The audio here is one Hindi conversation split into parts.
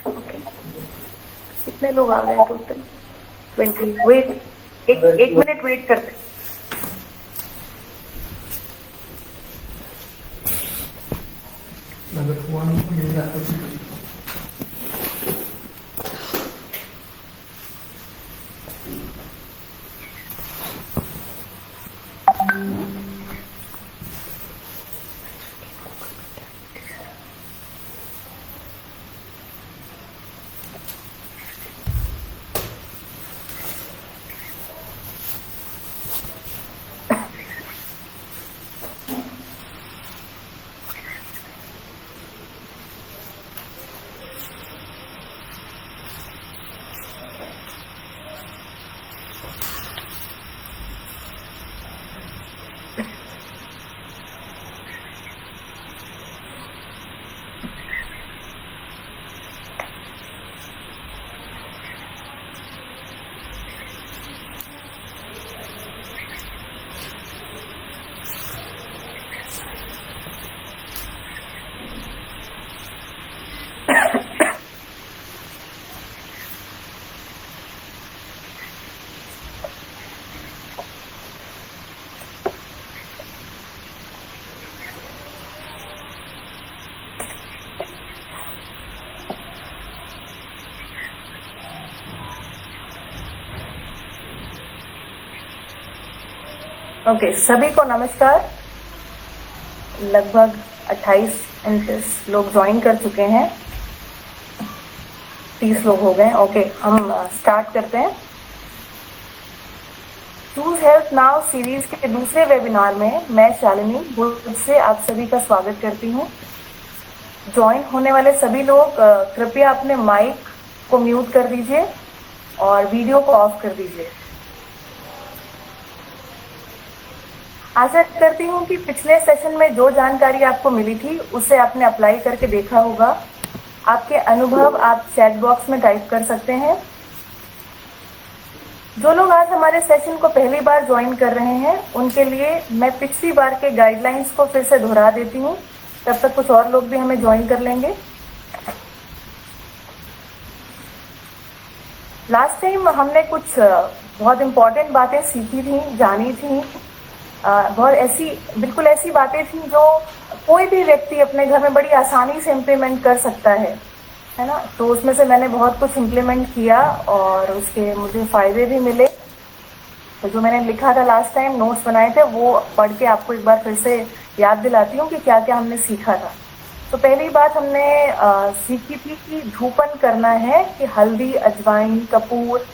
ओके, कितने लोग आ गए टोटल? 20। वेट, एक मिनट वेट करते। ओके, सभी को नमस्कार। लगभग 28-29 लोग ज्वाइन कर चुके हैं, 30 लोग हो गए। ओके, हम स्टार्ट करते हैं। चूज हेल्थ नाउ सीरीज के दूसरे वेबिनार में मैं शालिनी भुज से आप सभी का स्वागत करती हूँ। ज्वाइन होने वाले सभी लोग कृपया अपने माइक को म्यूट कर दीजिए और वीडियो को ऑफ कर दीजिए। आशा करती हूँ कि पिछले सेशन में जो जानकारी आपको मिली थी उसे आपने अप्लाई करके देखा होगा। आपके अनुभव आप चैट बॉक्स में टाइप कर सकते हैं। जो लोग आज हमारे सेशन को पहली बार ज्वाइन कर रहे हैं उनके लिए मैं पिछली बार के गाइडलाइंस को फिर से दोहरा देती हूँ, तब तक कुछ और लोग भी हमें ज्वाइन कर लेंगे। लास्ट टाइम हमने कुछ बहुत इम्पोर्टेंट बातें सीखी थी, जानी थी। बहुत बिल्कुल ऐसी बातें थी जो कोई भी व्यक्ति अपने घर में बड़ी आसानी से इम्प्लीमेंट कर सकता है ना। तो उसमें से मैंने बहुत कुछ इम्प्लीमेंट किया और उसके मुझे फ़ायदे भी मिले। तो जो मैंने लिखा था लास्ट टाइम, नोट्स बनाए थे, वो पढ़ के आपको एक बार फिर से याद दिलाती हूँ कि क्या क्या हमने सीखा था। तो पहली बात हमने सीखी थी कि धूपन करना है, कि हल्दी, अजवाइन, कपूर,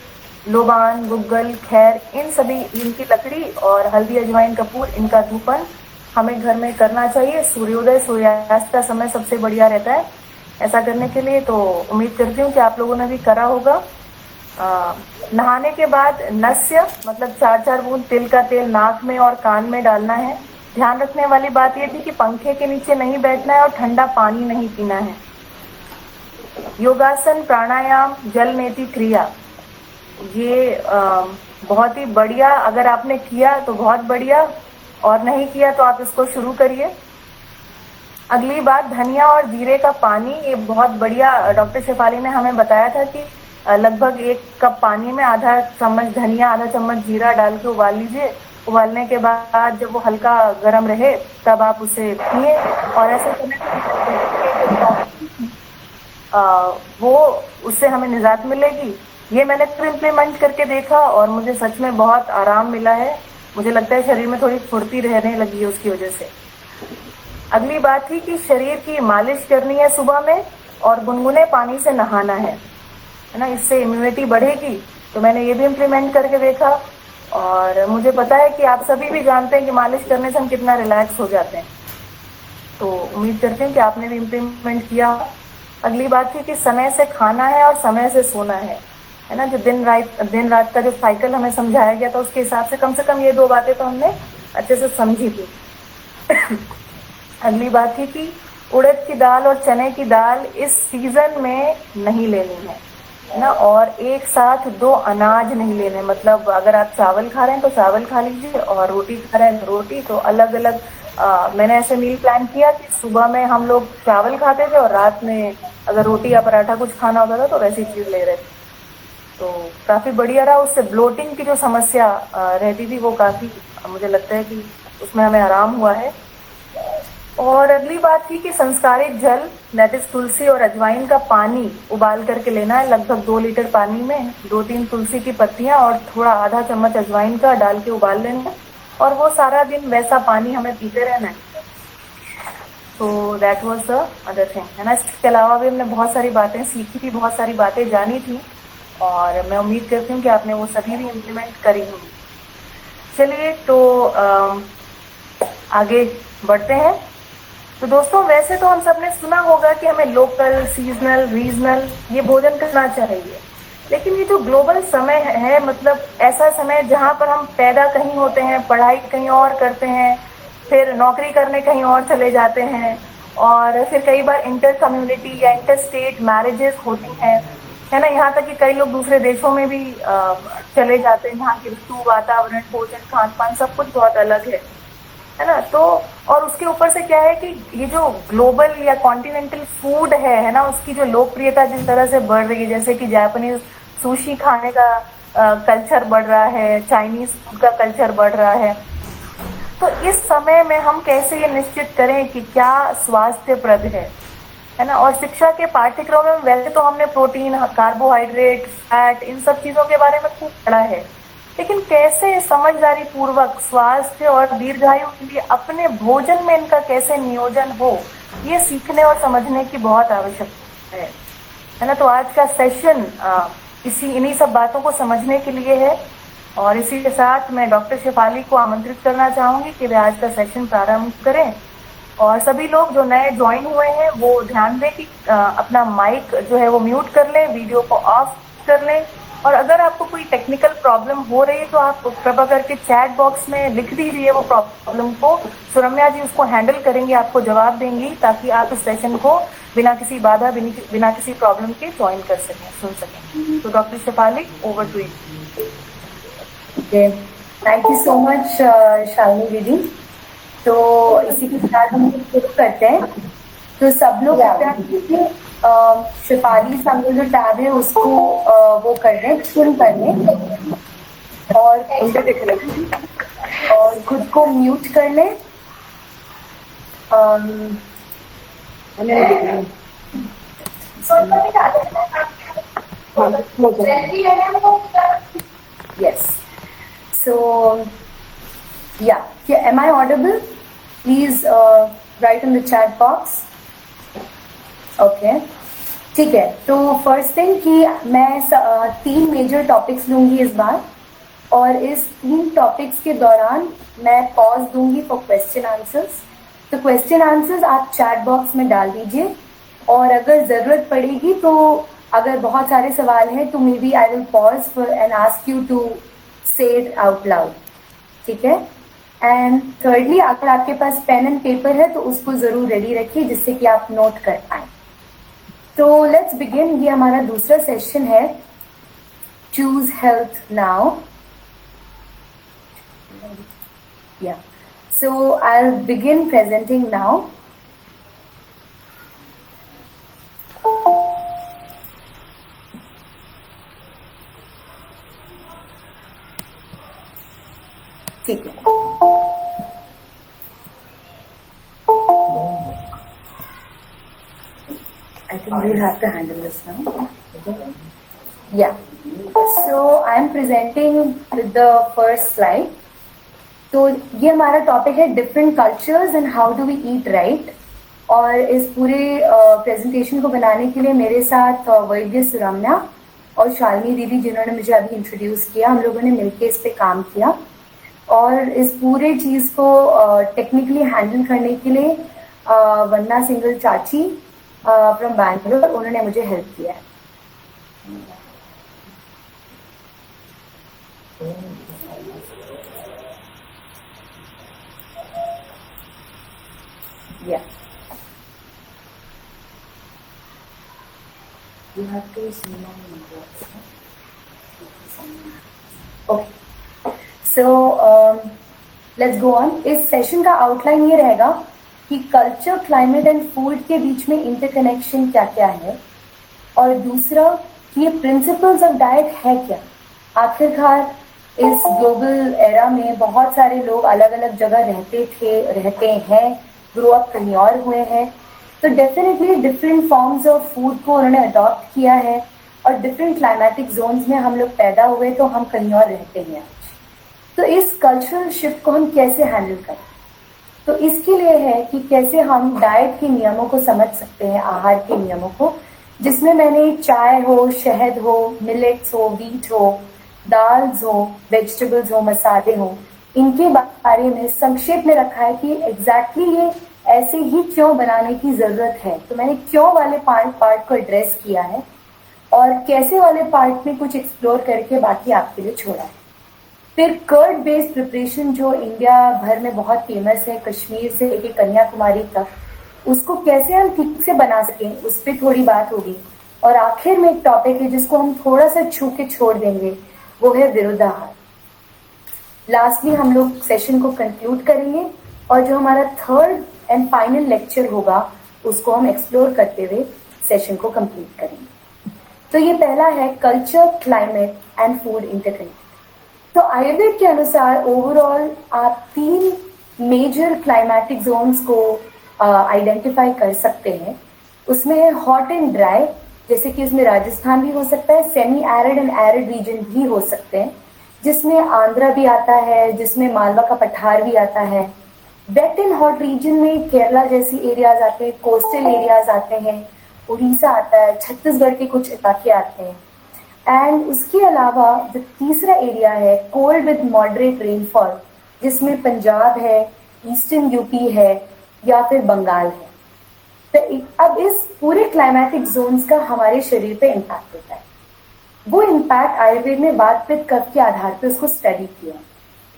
लोबान, गुग्गल, खैर, इन सभी, इनकी लकड़ी और हल्दी, अजवाइन, कपूर, इनका धूपन हमें घर में करना चाहिए। सूर्योदय सूर्यास्त का समय सबसे बढ़िया रहता है ऐसा करने के लिए। तो उम्मीद करती हूँ कि आप लोगों ने भी करा होगा। नहाने के बाद नस्य मतलब 4-4 बूंद तिल का तेल नाक में और कान में डालना है। ध्यान रखने वाली बात यह थी कि पंखे के नीचे नहीं बैठना है और ठंडा पानी नहीं पीना है। योगासन, प्राणायाम, जल नेति क्रिया, ये बहुत ही बढ़िया। अगर आपने किया तो बहुत बढ़िया, और नहीं किया तो आप इसको शुरू करिए। अगली बात, धनिया और जीरे का पानी, ये बहुत बढ़िया। डॉक्टर शेफाली ने हमें बताया था कि लगभग 1 कप पानी में आधा चम्मच धनिया, आधा चम्मच जीरा डाल के उबाल लीजिए। उबालने के बाद जब वो हल्का गर्म रहे तब आप उसे पिए। और ऐसे करने से वो उससे हमें निजात मिलेगी। ये मैंने इम्प्लीमेंट करके देखा और मुझे सच में बहुत आराम मिला है। मुझे लगता है शरीर में थोड़ी फुर्ती रहने लगी है उसकी वजह से। अगली बात थी कि शरीर की मालिश करनी है सुबह में और गुनगुने पानी से नहाना है ना। इससे इम्यूनिटी बढ़ेगी। तो मैंने ये भी इम्प्लीमेंट करके देखा और मुझे पता है कि आप सभी भी जानते हैं कि मालिश करने से हम कितना रिलैक्स हो जाते हैं। तो उम्मीद करते हैं कि आपने भी इम्प्लीमेंट किया। अगली बात थी कि समय से खाना है और समय से सोना है ना। जो दिन रात का जो साइकिल हमें समझाया गया था उसके हिसाब से कम ये 2 बातें तो हमने अच्छे से समझी थी। अगली बात थी कि उड़द की दाल और चने की दाल इस सीजन में नहीं लेनी है ना। और एक साथ 2 अनाज नहीं लेने, मतलब अगर आप चावल खा रहे हैं तो चावल खा लीजिए और रोटी खा रहे हैं तो रोटी। तो अलग अलग मैंने ऐसे मील प्लान किया कि सुबह में हम लोग चावल खाते थे और रात में अगर रोटी या पराठा कुछ खाना होता था तो वैसी चीज़ ले रहे थे। तो काफ़ी बढ़िया रहा। उससे ब्लोटिंग की जो समस्या रहती थी वो काफ़ी, मुझे लगता है कि उसमें हमें आराम हुआ है। और अगली बात थी कि संस्कारित जल दैट इज तुलसी और अजवाइन का पानी उबाल करके लेना है। लगभग 2 लीटर पानी में 2-3 तुलसी की पत्तियां और थोड़ा आधा चम्मच अजवाइन का डाल के उबाल लेना है, और वो सारा दिन वैसा पानी हमें पीते रहना है। तो that was the other thing, है ना। इसके अलावा भी हमने बहुत सारी बातें सीखी थी, बहुत सारी बातें जानी थी, और मैं उम्मीद करती हूँ कि आपने वो सभी भी इम्प्लीमेंट करी होंगी। चलिए तो आगे बढ़ते हैं। तो दोस्तों, वैसे तो हम सब ने सुना होगा कि हमें लोकल, सीजनल, रीजनल ये भोजन करना चाहिए, लेकिन ये जो ग्लोबल समय है, मतलब ऐसा समय जहाँ पर हम पैदा कहीं होते हैं, पढ़ाई कहीं और करते हैं, फिर नौकरी करने कहीं और चले जाते हैं, और फिर कई बार इंटर कम्युनिटी या इंटर स्टेट मैरिजेस होती हैं, है ना। यहाँ तक कि कई लोग दूसरे देशों में भी चले जाते हैं, जहाँ की ऋतु, वातावरण, भोजन, खान पान सब कुछ बहुत अलग है ना। तो और उसके ऊपर से क्या है कि ये जो ग्लोबल या कॉन्टिनेंटल फूड है ना, उसकी जो लोकप्रियता जिस तरह से बढ़ रही है, जैसे कि जापानीज सुशी खाने का कल्चर बढ़ रहा है, चाइनीज फूड का कल्चर बढ़ रहा है। तो इस समय में हम कैसे ये निश्चित करें कि क्या स्वास्थ्यप्रद है ना। और शिक्षा के पाठ्यक्रम में वैसे तो हमने प्रोटीन, कार्बोहाइड्रेट, फैट, इन सब चीजों के बारे में खूब पढ़ा है, लेकिन कैसे समझदारी पूर्वक स्वास्थ्य और दीर्घायु के लिए अपने भोजन में इनका कैसे नियोजन हो, ये सीखने और समझने की बहुत आवश्यकता है ना। तो आज का सेशन इन्हीं सब बातों को समझने के लिए है, और इसी के साथ मैं डॉक्टर शेफाली को आमंत्रित करना चाहूंगी कि वे आज का सेशन प्रारंभ करें। और सभी लोग जो नए ज्वाइन हुए हैं वो ध्यान दें कि अपना माइक जो है वो म्यूट कर लें, वीडियो को ऑफ कर लें, और अगर आपको कोई टेक्निकल प्रॉब्लम हो रही है तो आप कृपा करके चैट बॉक्स में लिख दीजिए वो प्रॉब्लम को। सुरम्या जी उसको हैंडल करेंगी, आपको जवाब देंगी, ताकि आप इस सेशन को बिना किसी बाधा, बिना किसी प्रॉब्लम के ज्वाइन कर सकें, सुन सकें। तो doctor Shefali, over to you. Thank you so much Shalini दीदी। तो इसी के साथ हम शुरू करते हैं। तो सब लोग शेफाली सामने जो टैब है उसको वो कर लें, सुन कर लें, और देख लें, और खुद को म्यूट कर लें। Yes, so yeah, am I audible? Please write in the chat box. Okay, ठीक है। तो फर्स्ट थिंग कि मैं 3 मेजर टॉपिक्स लूंगी इस बार, और इस 3 टॉपिक्स के दौरान मैं पॉज दूंगी फॉर क्वेश्चन आंसर्स। तो क्वेश्चन आंसर्स आप चैट बॉक्स में डाल दीजिए, और अगर ज़रूरत पड़ेगी तो अगर बहुत सारे सवाल हैं तो maybe I will pause for and ask you to say it out loud, ठीक है। एंड थर्डली, अगर आपके पास पेन एंड पेपर है तो उसको ज़रूर रेडी रखिए जिससे कि आप नोट कर पाए। तो लेट्स बिगिन। ये हमारा दूसरा सेशन है, चूज हेल्थ नाउ। या so I will begin presenting now. ठीक है, I think we'll have to handle this now. Yeah. So I am presenting with the first slide. तो ये हमारा टॉपिक है different cultures and how do we eat right. और इस पूरे प्रेजेंटेशन को बनाने के लिए मेरे साथ वैद्य सुरम्या और शालिनी दीदी, जिन्होंने मुझे अभी इंट्रोड्यूस किया, हम लोगों ने मिलकर इस पे काम किया। और इस पूरे चीज़ को टेक्निकली हैंडल करने के लिए वंदना सिंगल चाची फ्रॉम बैंगलोर, उन्होंने मुझे हेल्प किया है। Yeah. You have to zoom on. Okay. So let's go on. इस सेशन का आउटलाइन ये रहेगा कि कल्चर, क्लाइमेट एंड फूड के बीच में इंटरकनेक्शन क्या क्या है, और दूसरा कि ये प्रिंसिपल्स ऑफ डाइट है क्या। आखिरकार इस ग्लोबल एरा में बहुत सारे लोग अलग अलग जगह रहते हैं, ग्रो अप कहीं और हुए हैं, तो definitely different forms of food को उन्होंने अडॉप्ट किया है, और डिफरेंट क्लाइमेटिक जोन्स में हम लोग पैदा हुए तो हम कहीं और रहते हैं। तो इस कल्चरल शिफ्ट को हम कैसे हैंडल करें, तो इसके लिए है कि कैसे हम डाइट के नियमों को समझ सकते हैं, आहार के नियमों को, जिसमें मैंने चाय हो, शहद हो, मिलेट्स हो, व्हीट हो, दाल्स हो, वेजिटेबल्स हो, मसाले हो, इनके बारे में संक्षेप में रखा है कि एग्जैक्टली ये ऐसे ही क्यों बनाने की जरूरत है। तो मैंने क्यों वाले पार्ट को एड्रेस किया है, और कैसे वाले पार्ट में कुछ एक्सप्लोर करके बाकी आपके लिए छोड़ा है। फिर कर्ड बेस्ड प्रिपरेशन जो इंडिया भर में बहुत फेमस है, कश्मीर से लेके कन्याकुमारी तक, उसको कैसे हम ठीक से बना सकें, उस पर थोड़ी बात होगी। और आखिर में एक टॉपिक है जिसको हम थोड़ा सा छू के छोड़ देंगे, वो है विरुद्धाहार। लास्टली हम लोग सेशन को कंक्लूड करेंगे, और जो हमारा थर्ड एंड फाइनल लेक्चर होगा उसको हम एक्सप्लोर करते हुए सेशन को कंप्लीट करेंगे। तो ये पहला है culture, climate and food interconnect. तो आयुर्वेद के अनुसार ओवरऑल आप 3 मेजर क्लाइमेटिक जोन्स को आइडेंटिफाई कर सकते हैं। उसमें है हॉट एंड ड्राई, जैसे कि उसमें राजस्थान भी हो सकता है, semi arid and arid region भी हो सकते हैं, जिसमें आंध्रा भी आता है, जिसमें मालवा का पठार भी आता है। वेट एंड हॉट रीजन में केरला जैसी एरियाज आते हैं, कोस्टल एरियाज आते हैं, उड़ीसा आता है, छत्तीसगढ़ के कुछ इलाके आते हैं। एंड उसके अलावा जो तीसरा एरिया है कोल्ड विद मॉडरेट रेनफॉल, जिसमें पंजाब है, ईस्टर्न यूपी है, या फिर बंगाल है। तो अब इस पूरे क्लाइमेटिक जोन्स का हमारे शरीर पे इम्पैक्ट होता है। वो इम्पैक्ट आयुर्वेद ने वात पित्त कफ के आधार पर उसको स्टडी किया,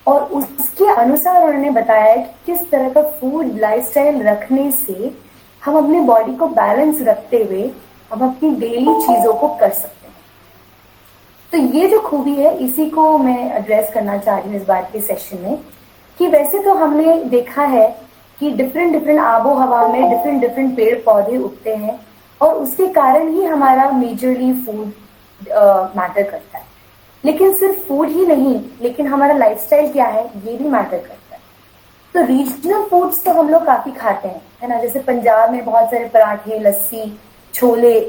और उसके अनुसार उन्होंने बताया कि किस तरह का फूड लाइफस्टाइल रखने से हम अपने बॉडी को बैलेंस रखते हुए हम अपनी डेली चीजों को कर सकते हैं। तो ये जो खूबी है इसी को मैं एड्रेस करना चाह रही हूँ इस बार के सेशन में, कि वैसे तो हमने देखा है कि डिफरेंट आबो हवा में डिफरेंट पेड़ पौधे उगते हैं, और उसके कारण ही हमारा मेजरली फूड मैटर करता है। लेकिन सिर्फ फूड ही नहीं, लेकिन हमारा लाइफस्टाइल क्या है ये भी मैटर करता है। तो रीजनल फूड्स तो हम लोग काफी खाते हैं, है ना। जैसे पंजाब में बहुत सारे पराठे, लस्सी, छोले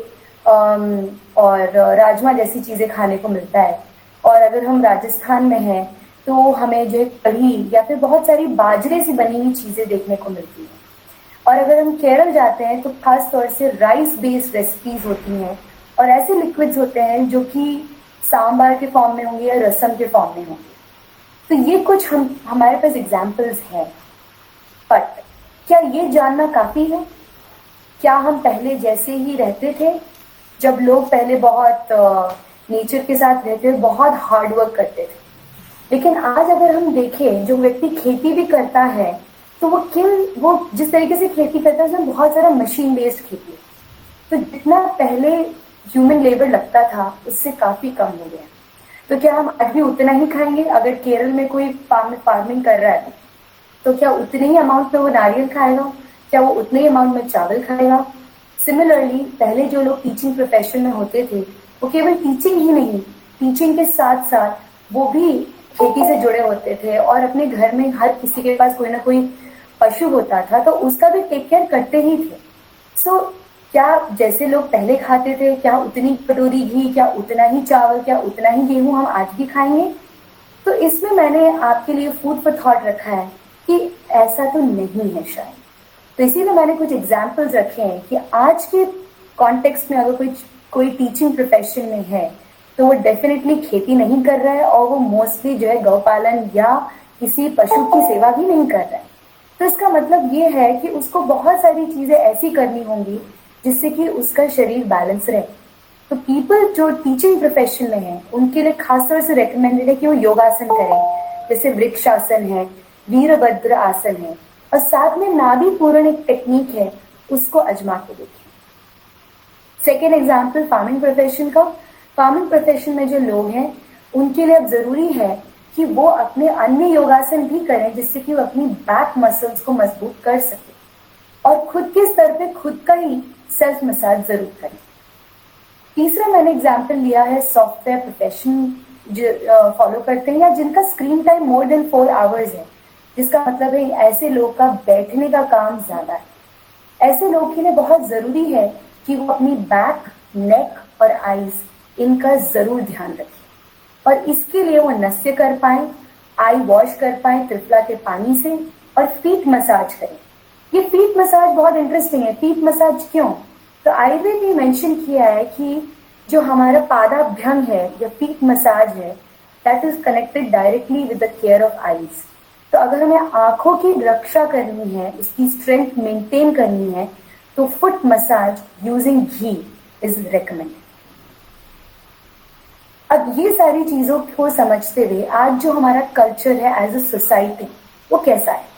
और राजमा जैसी चीजें खाने को मिलता है। और अगर हम राजस्थान में हैं तो हमें जो है कढ़ी या फिर बहुत सारी बाजरे से बनी हुई चीजें देखने को मिलती हैं। और अगर हम केरल जाते हैं तो खास तौर से राइस बेस्ड रेसिपीज होती हैं, और ऐसे लिक्विड्स होते हैं जो कि सांबार के फॉर्म में होंगे या रसम के फॉर्म में होंगे। तो ये कुछ हमारे पास एग्जाम्पल्स हैं। बट क्या ये जानना काफी है? क्या हम पहले जैसे ही रहते थे? जब लोग पहले बहुत नेचर के साथ रहते थे, बहुत हार्ड वर्क करते थे। लेकिन आज अगर हम देखें, जो व्यक्ति खेती भी करता है तो वो जिस तरीके से खेती करता है उसमें बहुत सारा मशीन बेस्ड खेती है। तो जितना पहले ह्यूमन लेबर लगता था उससे काफी कम हो गया। तो क्या हम आज भी उतना ही खाएंगे? अगर केरल में कोई फार्मिंग कर रहा है तो क्या उतने ही अमाउंट में वो नारियल खाएगा? क्या वो उतने ही अमाउंट में चावल खाएगा? सिमिलरली पहले जो लोग टीचिंग प्रोफेशन में होते थे वो केवल टीचिंग ही नहीं, टीचिंग के साथ साथ वो भी खेती से जुड़े होते थे, और अपने घर में हर किसी के पास कोई ना कोई पशु होता था तो उसका भी टेक केयर करते ही थे। सो क्या जैसे लोग पहले खाते थे, क्या उतनी कटोरी घी, क्या उतना ही चावल, क्या उतना ही गेहूं हम आज भी खाएंगे? तो इसमें मैंने आपके लिए फूड फॉर थॉट रखा है कि ऐसा तो नहीं है शायद। तो इसीलिए मैंने कुछ एग्जाम्पल्स रखे हैं कि आज के कॉन्टेक्स्ट में अगर कोई टीचिंग प्रोफेशन में है तो वो डेफिनेटली खेती नहीं कर रहा है, और वो मोस्टली जो है गौपालन या किसी पशु की सेवा भी नहीं कर रहा है। तो इसका मतलब ये है कि उसको बहुत सारी चीजें ऐसी करनी होंगी जिससे कि उसका शरीर बैलेंस रहे। तो पीपल जो टीचिंग प्रोफेशन में है उनके लिए खासतौर से रिकमेंडेड है कि वो योगासन करें, जैसे वृक्षासन है, वीरभद्र आसन है, और साथ में नाभि पूरण एक टेक्निक है, उसको अजमा के देखें। सेकेंड एग्जाम्पल फार्मिंग प्रोफेशन का। फार्मिंग प्रोफेशन में जो लोग हैं उनके लिए अब जरूरी है कि वो अपने अन्य योगासन भी करें जिससे कि वो अपनी बैक मसल्स को मजबूत कर सके। और खुद के स्तर पे खुद का ही सेल्फ मसाज जरूर करें। तीसरा मैंने एग्जाम्पल लिया है सॉफ्टवेयर प्रोफेशन जो फॉलो करते हैं या जिनका screen time more than 4 hours है, जिसका मतलब है ऐसे लोग का बैठने का काम ज्यादा है। ऐसे लोग के लिए बहुत जरूरी है कि वो अपनी बैक, नेक और आईज इनका जरूर ध्यान रखें और इसके लिए वो नस्य कर पाए, आई वॉश कर पाए त्रिफला के पानी से और फीट मसाज करें। ये फीट मसाज बहुत इंटरेस्टिंग है। फीट मसाज क्यों? तो आयुर्वेद ने मेंशन किया है कि जो हमारा पादाभ्यंग है या फीट मसाज है that is connected directly with the care of eyes. तो अगर हमें आंखों की रक्षा करनी है, उसकी स्ट्रेंथ मेंटेन करनी है, तो foot massage using ghee is recommended. अब ये सारी चीजों को समझते हुए आज जो हमारा कल्चर है एज अ सोसाइटी वो कैसा है?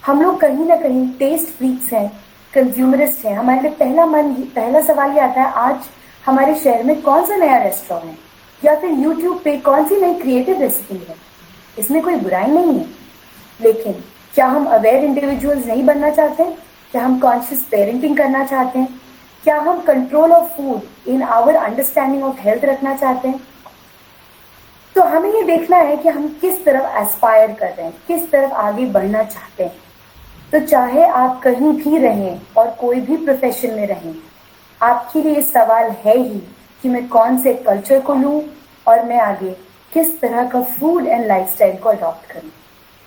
हम लोग कहीं ना कहीं टेस्ट फ्रीक्स हैं, कंज्यूमरिस्ट हैं। हमारे लिए पहला सवाल ये आता है आज हमारे शहर में कौन सा नया रेस्टोरेंट है या फिर यूट्यूब पे कौन सी नई क्रिएटिव रेसिपी है। इसमें कोई बुराई नहीं है, लेकिन क्या हम अवेयर इंडिविजुअल्स नहीं बनना चाहते? क्या हम कॉन्शियस पेरेंटिंग करना चाहते हैं? क्या हम control of food in our understanding of health रखना चाहते हैं? तो हमें ये देखना है कि हम किस तरफ एस्पायर कर रहे हैं, किस तरफ आगे बढ़ना चाहते हैं। तो चाहे आप कहीं भी रहें और कोई भी प्रोफेशन में रहें, आपके लिए सवाल है ही कि मैं कौन से कल्चर को लूं और मैं आगे किस तरह का फूड एंड लाइफस्टाइल को अडॉप्ट करूं,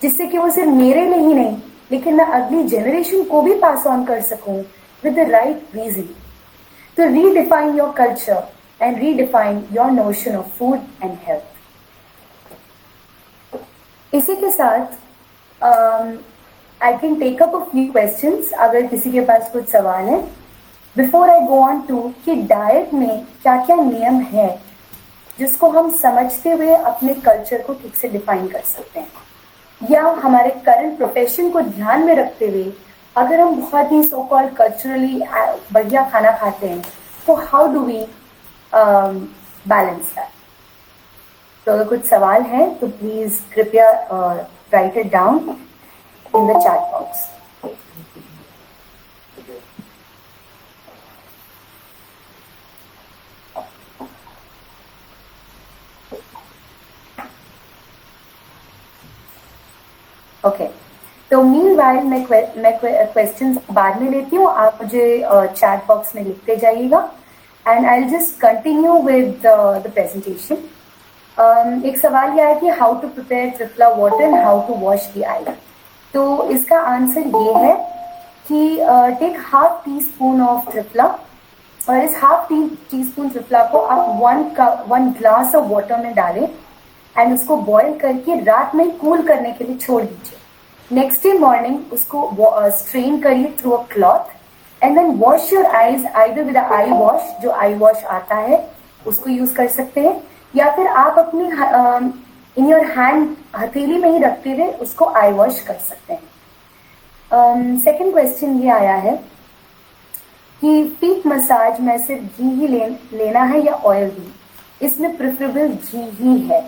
जिससे कि वो सिर्फ मेरे लिए ही नहीं लेकिन मैं अगली जनरेशन को भी पास ऑन कर सकूं विद द राइट रीजन। तो redefine your culture and redefine your notion of food and health. इसी के साथ I can take up a few questions अगर किसी के पास कुछ सवाल है before I go on to कि डाइट में क्या क्या नियम है जिसको हम समझते हुए अपने कल्चर को ठीक से डिफाइन कर सकते हैं, या हमारे करंट प्रोफेशन को ध्यान में रखते हुए अगर हम बहुत ही सो कॉल्ड कल्चरली बढ़िया खाना खाते हैं तो how do we balance that. तो अगर कुछ सवाल है तो प्लीज कृपया write it down in the chat box. Okay, तो मीनवाइल मैं क्वेश्चंस बाद में लेती हूँ, आप मुझे चैट बॉक्स में लिखते जाइएगा and I will just continue with the presentation. एक सवाल यह है कि how to prepare triphala water and how to wash the eye. तो इसका आंसर ये है कि take half teaspoon of triphala और इस हाफ टी स्पून त्रिफला को आप 1 ग्लास ऑफ वाटर में डालें एंड उसको बॉईल करके रात में कूल करने के लिए छोड़ दीजिए। नेक्स्ट डे मॉर्निंग उसको स्ट्रेन करिए through a cloth and then wash your eyes either with eye wash, जो आई वॉश आता है उसको यूज कर सकते हैं, या फिर आप अपनी इन योर हैंड हथेली में ही रखते हुए उसको आई वॉश कर सकते हैं। सेकेंड क्वेश्चन ये आया है कि फीट मसाज में सिर्फ घी ही लेना है या ऑयल भी? इसमें प्रेफरेबल घी ही है।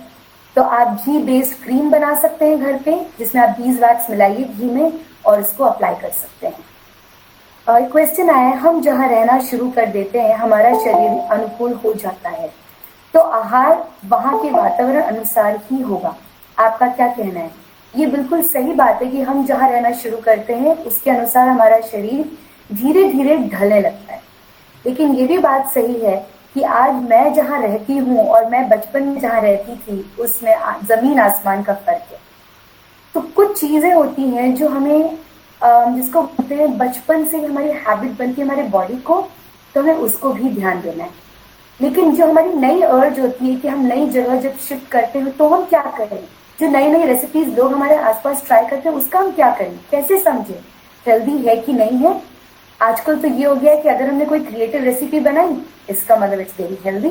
तो आप घी बेस्ड क्रीम बना सकते हैं घर पे, जिसमें आप बीज वैक्स मिलाइए घी में और इसको अप्लाई कर सकते हैं। क्वेश्चन आया है हम जहाँ रहना शुरू कर देते हैं हमारा शरीर अनुकूल हो जाता है, तो आहार वहाँ के वातावरण अनुसार ही होगा, आपका क्या कहना है? ये बिल्कुल सही बात है कि हम जहाँ रहना शुरू करते हैं उसके अनुसार हमारा शरीर धीरे धीरे ढलने लगता है। लेकिन ये भी बात सही है कि आज मैं जहाँ रहती हूँ और मैं बचपन में जहाँ रहती थी उसमें जमीन आसमान का फर्क है। तो कुछ चीजें होती हैं जो हमें जिसको बोलते हैं बचपन से हमारी हैबिट बनती है हमारे बॉडी को, तो हमें उसको भी ध्यान देना है। लेकिन जो हमारी नई अर्ज होती है कि हम नई जगह जब शिफ्ट करते हैं तो हम क्या करें, जो नई नई रेसिपीज लोग हमारे आसपास ट्राई करते हैं उसका हम क्या करें, कैसे समझें हेल्दी है कि नहीं है। आजकल तो ये हो गया है कि अगर हमने कोई क्रिएटिव रेसिपी बनाई इसका मतलब इट्स वेरी हेल्दी।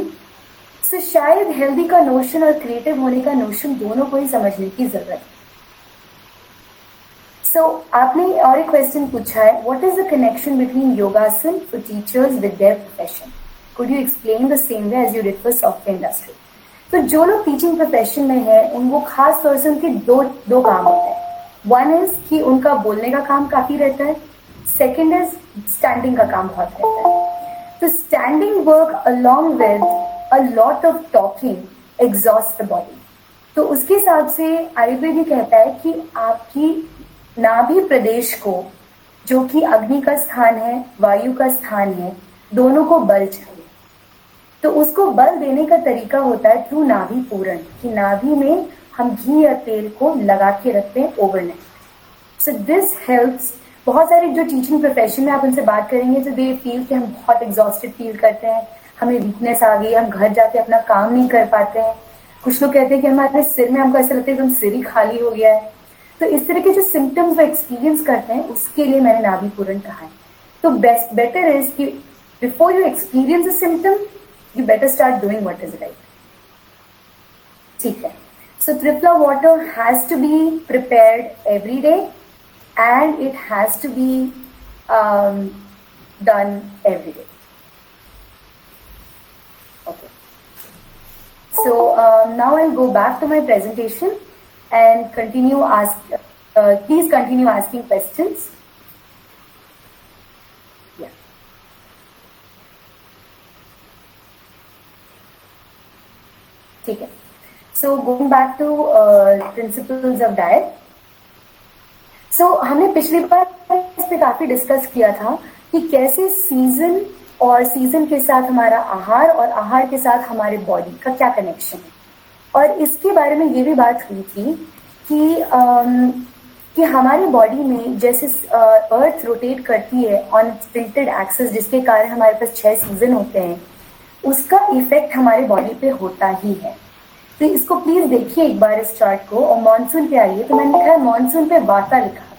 सो शायद हेल्दी का नोशन और क्रिएटिव होने का नोशन दोनों को ही समझने की जरूरत है। सो आपने और एक क्वेश्चन पूछा है, what is the connection between yogasana for teachers with their profession, could you explain the same way as you did for software industry. तो जो लोग टीचिंग प्रोफेशन में है उनको खास तौर से उनके दो काम होते हैं। वन इज कि उनका बोलने का काम काफी रहता है सेकेंड इज स्टैंडिंग का काम बहुत रहता है। तो standing work along with a lot of talking exhaust the body. तो उसके हिसाब से आयुर्वेद ये कहता है कि आपकी नाभि प्रदेश को, जो कि अग्नि का स्थान है, वायु का स्थान है, दोनों को बल चाहिए। तो उसको बल देने का तरीका होता है थ्रू नाभि पूरण, कि नाभि में हम घी या तेल को लगा के रखते हैं ओवरनाइट। So this helps. बहुत सारे जो टीचिंग प्रोफेशन में आप उनसे बात करेंगे तो दे फील कि हम बहुत एग्जॉस्टेड फील करते हैं, हमें वीकनेस आ गई, हम घर जाके अपना काम नहीं कर पाते हैं। कुछ लोग कहते हैं कि हमारे सिर में, हमको ऐसा लगता है कि हम सिर ही खाली हो गया है। तो इस तरह के जो सिम्टम्स वो एक्सपीरियंस करते हैं उसके लिए मैंने नाभि पूरण कहा है। तो बेटर इज कि before you experience a symptom you better start doing what is right. ठीक है। So triphala water has to be prepared every day and it has to be done every day. Okay. So now I'll go back to my presentation and please continue asking questions. Yeah. ठीक है. So going back to principles of diet. हमने पिछली बार इस पे काफी डिस्कस किया था कि कैसे सीजन और सीजन के साथ हमारा आहार और आहार के साथ हमारे बॉडी का क्या कनेक्शन है। और इसके बारे में ये भी बात हुई थी कि हमारी बॉडी में जैसे अर्थ रोटेट करती है ऑन टिल्टेड एक्सिस, जिसके कारण हमारे पास 6 सीजन होते हैं, उसका इफेक्ट हमारे बॉडी पे होता ही है। तो इसको प्लीज देखिए एक बार इस चार्ट को। और मानसून पे आइए, तो मैंने लिखा है मानसून पे वाता लिखा है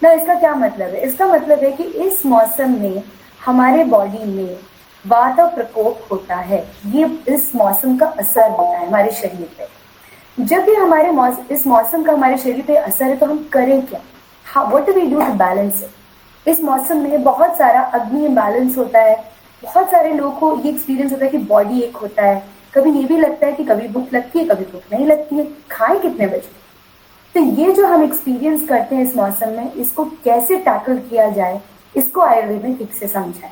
ना। इसका क्या मतलब है? इसका मतलब है कि इस मौसम में हमारे बॉडी में वाता प्रकोप होता है। ये इस मौसम का असर होता है हमारे शरीर पे। जब भी हमारे इस मौसम का हमारे शरीर पे असर है तो हम करें क्या? What do we do to balance it? इस मौसम में बहुत सारा अग्नि इम्बैलेंस होता है। बहुत सारे लोगों को ये एक्सपीरियंस होता है कि बॉडी एक होता है। कभी ये भी लगता है कि कभी भूख लगती है, कभी भूख नहीं लगती है, खाएं कितने बजे। तो ये जो हम एक्सपीरियंस करते हैं इस मौसम में, इसको कैसे टैकल किया जाए, इसको आयुर्वेद में ठीक से समझाए।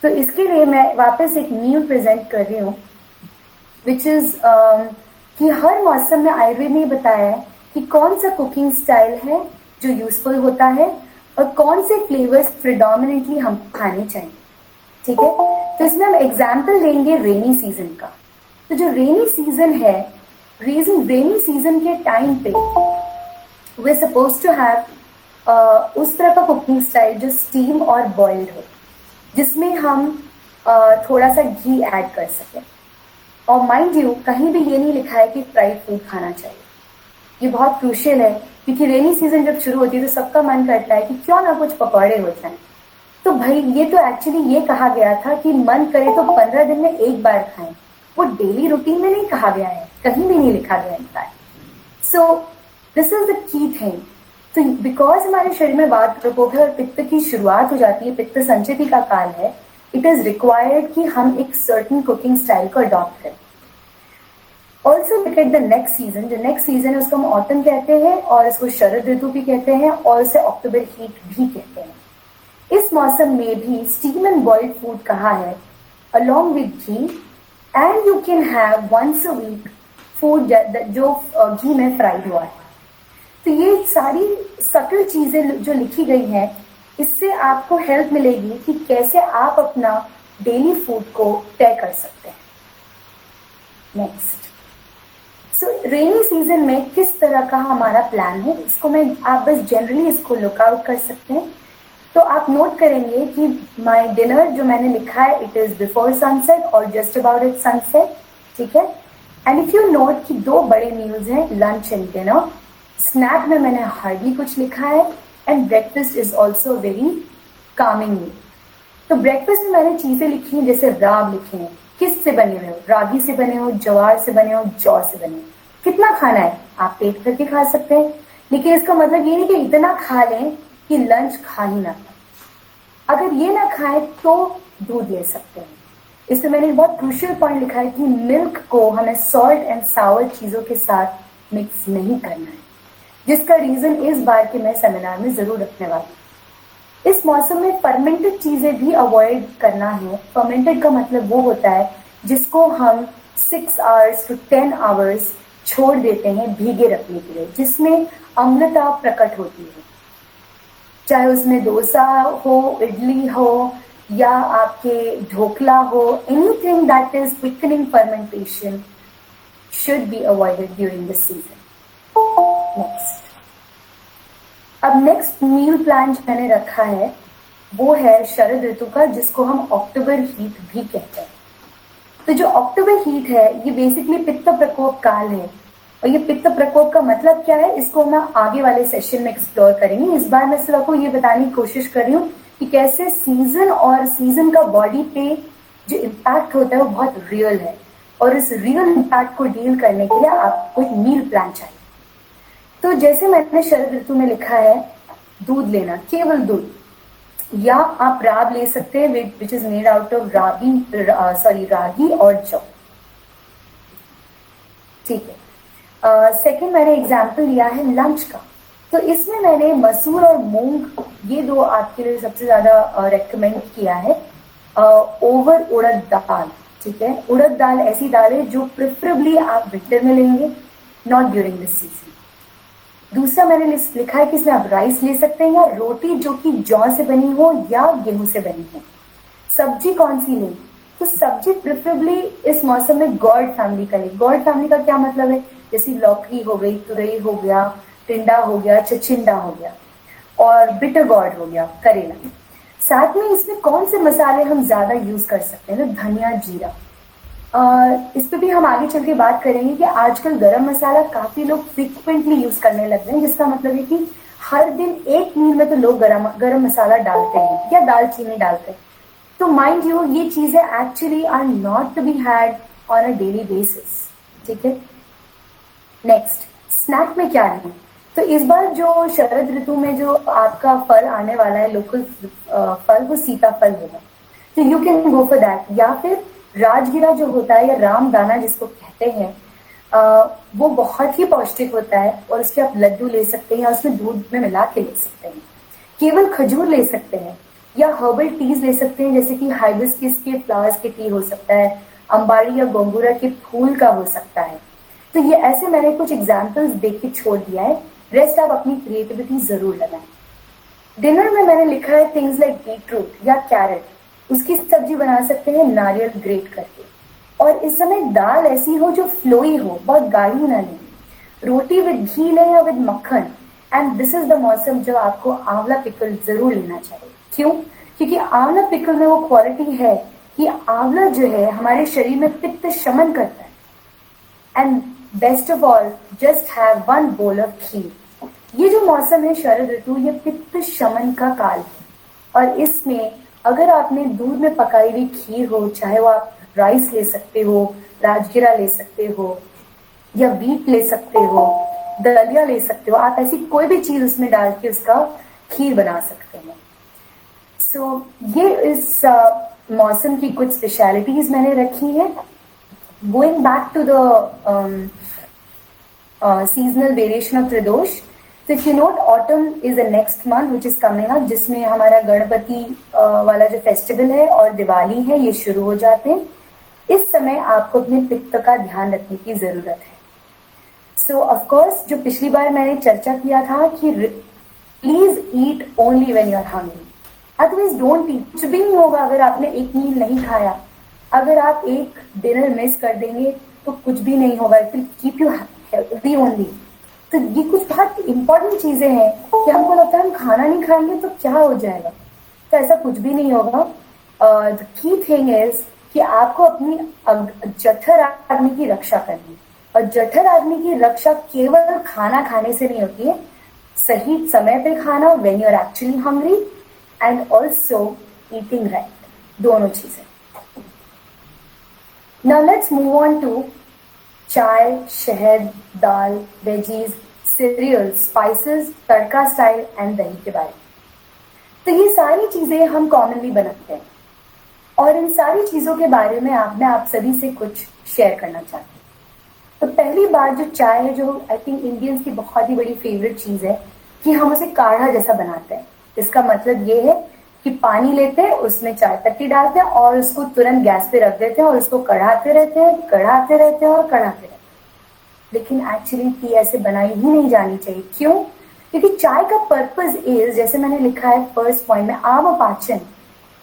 तो इसके लिए मैं वापस एक न्यू प्रेजेंट कर रही हूँ, विच इज कि हर मौसम में आयुर्वेद ने बताया है कि कौन सा कुकिंग स्टाइल है जो यूजफुल होता है और कौन से फ्लेवर्स प्रिडोमिनेटली हम खाने चाहिए। ठीक है। तो इसमें हम एग्जाम्पल लेंगे रेनी सीजन का। तो जो रेनी सीजन है, रेनी सीजन के टाइम पे वे सपोज टू हैव उस तरह का कुकिंग स्टाइल जो स्टीम और बॉइल्ड हो, जिसमें हम थोड़ा सा घी ऐड कर सकें। और माइंड यू, कहीं भी ये नहीं लिखा है कि फ्राइड फूड खाना चाहिए। ये बहुत क्रूशियल है, क्योंकि रेनी सीजन जब शुरू होती है तो सबका मन करता है कि क्यों ना कुछ पकौड़े हो जाएं। तो भाई ये तो एक्चुअली ये कहा गया था कि मन करे तो 15 दिन में एक बार खाएं। वो डेली रूटीन में नहीं कहा गया है, कहीं भी नहीं लिखा गया है। So this is the key thing. तो बिकॉज हमारे शरीर में वात प्रकोप है और पित्त की शुरुआत हो जाती है, पित्त संचिति का काल है, इट इज रिक्वायर्ड कि हम एक सर्टन कुकिंग स्टाइल को अडॉप्ट करें। Also look at the next season. जो नेक्स्ट सीजन है उसको हम ऑटम कहते हैं और इसको शरद ऋतु भी कहते हैं और इसे अक्टूबर हीट भी कहते हैं। इस मौसम में भी स्टीम एंड बॉइल्ड फूड कहा है along with ghee, and you can have once a week food जो घी में फ्राइड हुआ है। तो ये सारी सटल चीजें जो लिखी गई हैं, इससे आपको हेल्प मिलेगी कि कैसे आप अपना डेली फूड को तय कर सकते हैं। नेक्स्ट, सो रेनी सीजन में किस तरह का हमारा प्लान है, इसको आप बस जनरली इसको लुकआउट कर सकते हैं। तो आप नोट करेंगे कि माय डिनर जो मैंने लिखा है, इट इज बिफोर सनसेट और जस्ट अबाउट इट सनसेट। ठीक है। एंड इफ यू नोट कि 2 बड़े मील्स हैं, लंच एंड डिनर। स्नैक में मैंने हार्डली कुछ लिखा है, and breakfast is also very coming meal. तो ब्रेकफास्ट में मैंने चीजें लिखी हैं, जैसे राग लिखे हैं, किस से बने हुए हो, रागी से बने हो, ज्वार से बने हो, जौ से बने हो। कितना खाना है आप पेट भर के खा सकते हैं, लेकिन इसका मतलब ये नहीं कि इतना खा लें कि लंच खा ही ना पाए। अगर ये ना खाएं तो दूध ले सकते हैं। इसमें मैंने बहुत क्रूशियल पॉइंट लिखा है कि मिल्क को हमें सॉल्ट एंड सावर चीजों के साथ मिक्स नहीं करना है, जिसका रीजन इस बार के मैं सेमिनार में जरूर रखने वाली इस मौसम में फर्मेंटेड चीजें भी अवॉइड करना है। फर्मेंटेड का मतलब वो होता है जिसको हम 6 आवर्स to 10 आवर्स छोड़ देते हैं भीगे रखने के लिए, जिसमें अम्लता प्रकट होती है। चाहे उसमें डोसा हो, इडली हो, या आपके ढोकला हो, anything that is quickening fermentation should be avoided during this season. Next. अब नेक्स्ट मील प्लान जो मैंने रखा है वो है शरद ऋतु का, जिसको हम अक्टूबर हीट भी कहते हैं। तो जो अक्टूबर हीट है ये बेसिकली पित्त प्रकोप काल है, और ये पित्त प्रकोप का मतलब क्या है इसको मैं आगे वाले सेशन में एक्सप्लोर करेंगे। इस बार मैं सिर्फ आपको ये बताने की कोशिश कर रही हूँ कि कैसे सीजन और सीजन का बॉडी पे जो इम्पैक्ट होता है वो बहुत रियल है, और इस रियल इम्पैक्ट को डील करने के लिए आपको एक मील प्लान चाहिए। तो जैसे मैंने शरद ऋतु में लिखा है दूध लेना, केवल दूध, या आप राब ले सकते हैं which is made out of ragi और जौ। ठीक है। सेकंड मैंने एग्जाम्पल लिया है लंच का। तो इसमें मैंने मसूर और मूंग ये दो आपके लिए सबसे ज्यादा रेकमेंड किया है ओवर उड़द दाल। ठीक है, उड़द दाल ऐसी दाल है जो प्रेफरेबली आप विंटर में लेंगे, नॉट ड्यूरिंग दिस सीजन। दूसरा मैंने लिखा है कि इसमें आप राइस ले सकते हैं या रोटी जो कि जौ से बनी हो या गेहूं से बनी हो। सब्जी कौन सी लें? तो सब्जी प्रेफरेबली इस मौसम में गॉर्ड फैमिली का लें। गॉर्ड फैमिली का क्या मतलब है? जैसे लौकी हो गई, तुरई हो गया, टिंडा हो गया, चिचिंडा हो गया, और बिटर गॉर्ड हो गया, करेला। साथ में इसमें कौन से मसाले हम ज्यादा यूज कर सकते हैं? तो धनिया, जीरा। इस पे भी हम आगे चल के बात करेंगे कि आजकल गरम मसाला काफी लोग फ्रिक्वेंटली यूज करने लग गए हैं, जिसका मतलब है कि हर दिन एक मील में तो लोग गरम मसाला डालते हैं या दालचीनी डालते हैं। तो माइंड यू ये चीजें actually are not to be had on a daily basis. ठीक है। नेक्स्ट, स्नैक में क्या है? तो इस बार जो शरद ऋतु में जो आपका फल आने वाला है, लोकल फल, वो सीताफल होगा। तो you can go for that, या फिर राजगिरा जो होता है या रामदाना जिसको कहते हैं, वो बहुत ही पौष्टिक होता है, और उसके आप लड्डू ले सकते हैं या उसमें दूध में मिला के ले सकते हैं। केवल खजूर ले सकते हैं, या हर्बल टीज ले सकते हैं, जैसे कि हाइबिस्किस के फ्लावर्स के टी हो सकता है, अंबाड़ी या गोंगूरा के फूल का हो सकता है। तो ये ऐसे मैंने कुछ एग्जाम्पल्स देख के छोड़ दिया है, रेस्ट आप अपनी क्रिएटिविटी जरूर लगाएं। डिनर में मैंने लिखा है थिंग्स लाइक बीटरूट या कैरेट, उसकी सब्जी बना सकते हैं नारियल ग्रेट करके। और इस समय दाल ऐसी हो जो फ्लोई हो, बहुत गाढ़ी ना लें। रोटी विद घी लें या विद मक्खन। एंड दिस इज द मौसम जो आपको आंवला पिकल जरूर लेना चाहिए। क्यों? क्योंकि आंवला पिकल में वो क्वालिटी है कि आंवला जो है हमारे शरीर में पित्त शमन करता है। And best of all, just have 1 bowl of खीर। ये जो मौसम है शरद ऋतु, ये पित्त शमन का काल है, और इसमें अगर आपने दूध में पकाई हुई खीर हो, चाहे वो आप राइस ले सकते हो, राजगिरा ले सकते हो, या व्हीट ले सकते हो, दलिया ले सकते हो, आप ऐसी कोई भी चीज उसमें डाल के उसका खीर बना सकते हैं। सो ये इस मौसम की कुछ स्पेशलिटीज मैंने रखी है। Going back to the seasonal variation of Tridosh. So if you note, autumn is the next month which is coming up, जिसमें हमारा गणपति वाला जो फेस्टिवल है और दिवाली है ये शुरू हो जाते हैं। इस समय आपको अपने पित्त का ध्यान रखने की जरूरत है। सो ऑफ कोर्स जो पिछली बार मैंने चर्चा किया था कि please eat only when you are hungry, otherwise don't eat. कुछ भी नहीं होगा अगर आपने एक मील नहीं खाया। अगर आप एक डिनर मिस कर देंगे तो कुछ भी नहीं होगा, it will keep you healthy only. तो ये कुछ बहुत इंपॉर्टेंट चीजें हैं कि हमको लगता है हम खाना नहीं खाएंगे तो क्या हो जाएगा, तो ऐसा कुछ भी नहीं होगा। द की थिंग इज कि आपको अपनी जठर आदमी की रक्षा करनी है, और जठर आदमी की रक्षा केवल खाना खाने से नहीं होती है, सही समय पे खाना when you are actually hungry, and also eating right, दोनों चीजें। Now let's move on to chai, shahad, dal, veggies, cereal, spices, tadka style and dahi के बारे में। तो ये सारी चीजें हम कॉमनली बनाते हैं, और इन सारी चीजों के बारे में मैं आप सभी से कुछ शेयर करना चाहती हूँ। तो पहली बात जो चाय है, जो आई थिंक इंडियंस की बहुत ही बड़ी फेवरेट चीज है कि हम उसे काढ़ा जैसा बनाते हैं। इसका मतलब ये है कि पानी लेते हैं, उसमें चाय पत्ती डालते हैं और उसको तुरंत गैस पे रख देते हैं और उसको कढ़ाते रहते हैं, कढ़ाते रहते हैं और कढ़ाते रहते हैं। लेकिन एक्चुअली टी ऐसे बनाई ही नहीं जानी चाहिए। क्यों? क्योंकि चाय का पर्पस इज, जैसे मैंने लिखा है फर्स्ट पॉइंट में, आमपाचन।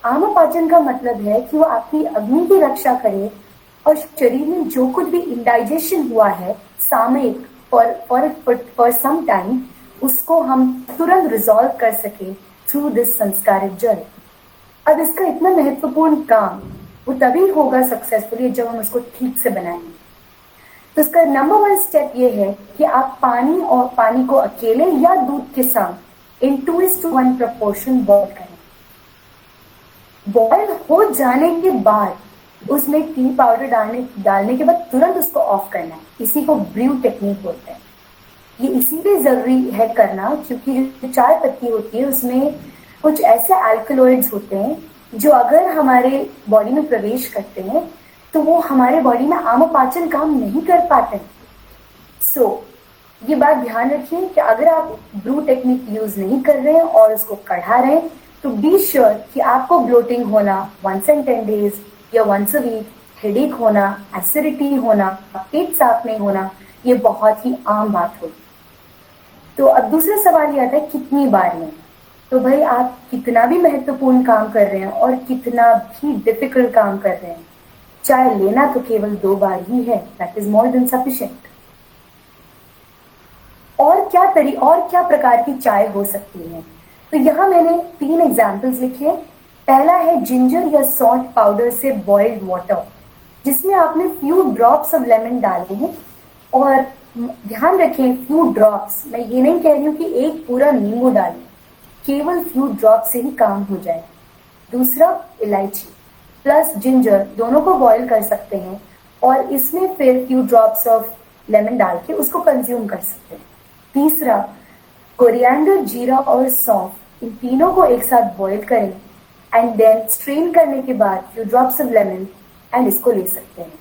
आमपाचन का मतलब है कि वो आपकी अग्नि की रक्षा करे और शरीर में जो कुछ भी इंडाइजेशन हुआ है सामयिक फॉर सम टाइम, उसको हम तुरंत रिजॉल्व कर सके थ्रू दिस संस्कारित जल। अब इसका इतना महत्वपूर्ण काम वो तभी होगा सक्सेसफुली जब हम उसको ठीक से बनाएंगे। तो इसका नंबर 1 स्टेप ये है कि आप पानी को अकेले या दूध के साथ इन 2:1 प्रपोर्शन बॉईल करें। बॉईल हो जाने के बाद उसमें टी पाउडर डालने के बाद तुरंत उसको ऑफ करना है। इसी को ब्रू टेक्निक बोलते हैं। ये इसीलिए जरूरी है करना क्योंकि जो चाय पत्ती होती है उसमें कुछ ऐसे अल्कलॉइड्स होते हैं जो अगर हमारे बॉडी में प्रवेश करते हैं तो वो हमारे बॉडी में आमपाचन काम नहीं कर पाते। ये बात ध्यान रखिए कि अगर आप ब्रू टेक्निक यूज नहीं कर रहे हैं और उसको कढ़ा रहे हैं तो बी श्योर कि आपको ब्लोटिंग होना once in 10 days या once a week, हेडेक होना, एसिडिटी होना, पेट साफ नहीं होना, ये बहुत ही आम बात होगी। तो अब दूसरा सवाल ये आता है कितनी बार लें। तो भाई आप कितना भी महत्वपूर्ण काम कर रहे हैं और कितना भी डिफिकल्ट काम कर रहे हैं, चाय लेना तो केवल 2 बार ही है। That is more than sufficient. और क्या प्रकार की चाय हो सकती है? तो यहाँ मैंने 3 एग्जाम्पल्स लिखे। पहला है जिंजर या सॉल्ट पाउडर से बॉइल्ड वाटर, जिसमें आपने फ्यू ड्रॉप्स ऑफ लेमन डाले हैं। और ध्यान रखें फ्यू ड्रॉप्स, मैं ये नहीं कह रही हूँ कि एक पूरा नींबू डालें, केवल फ्यू ड्रॉप से ही काम हो जाए। दूसरा इलायची प्लस जिंजर दोनों को बॉईल कर सकते हैं और इसमें फिर फ्यू ड्रॉप्स ऑफ लेमन डाल के उसको कंज्यूम कर सकते हैं। तीसरा कोरिएंडर, जीरा और सौंफ, इन तीनों को एक साथ बॉईल करें एंड देन स्ट्रेन करने के बाद few drops of lemon and इसको ले सकते हैं।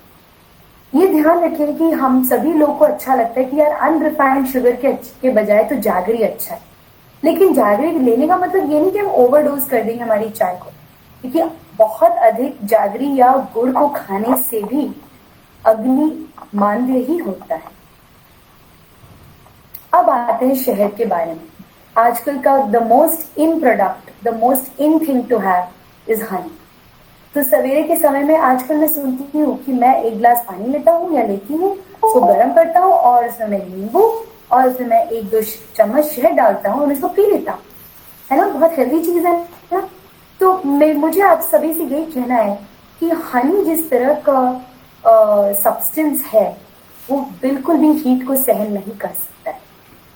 ये ध्यान रखें कि हम सभी लोग को अच्छा लगता है कि यार अनरिफाइंड शुगर के बजाय तो जागरी अच्छा है, लेकिन जागरी लेने का मतलब ये नहीं कि हम ओवरडोज कर देंगे हमारी चाय को, क्योंकि बहुत अधिक जागरी या गुड़ को खाने से भी अग्नि मांद्य ही होता है। अब आते हैं शहद के बारे में। आजकल का the most in product, the most in thing to have is honey. तो सवेरे के समय में आजकल मैं सुनती हूँ कि मैं 1 गिलास पानी लेता हूँ या लेती हूँ, उसको गर्म करता हूँ और उसमें मैं नींबू और उसमें मैं 1-2 चम्मच शहद डालता हूँ और इसको पी लेता हूँ, है ना। बहुत हेल्दी चीज है ना। तो मुझे आप सभी से यही कहना है कि हनी जिस तरह का सब्सटेंस है वो बिल्कुल भी हीट को सहन नहीं कर सकता है।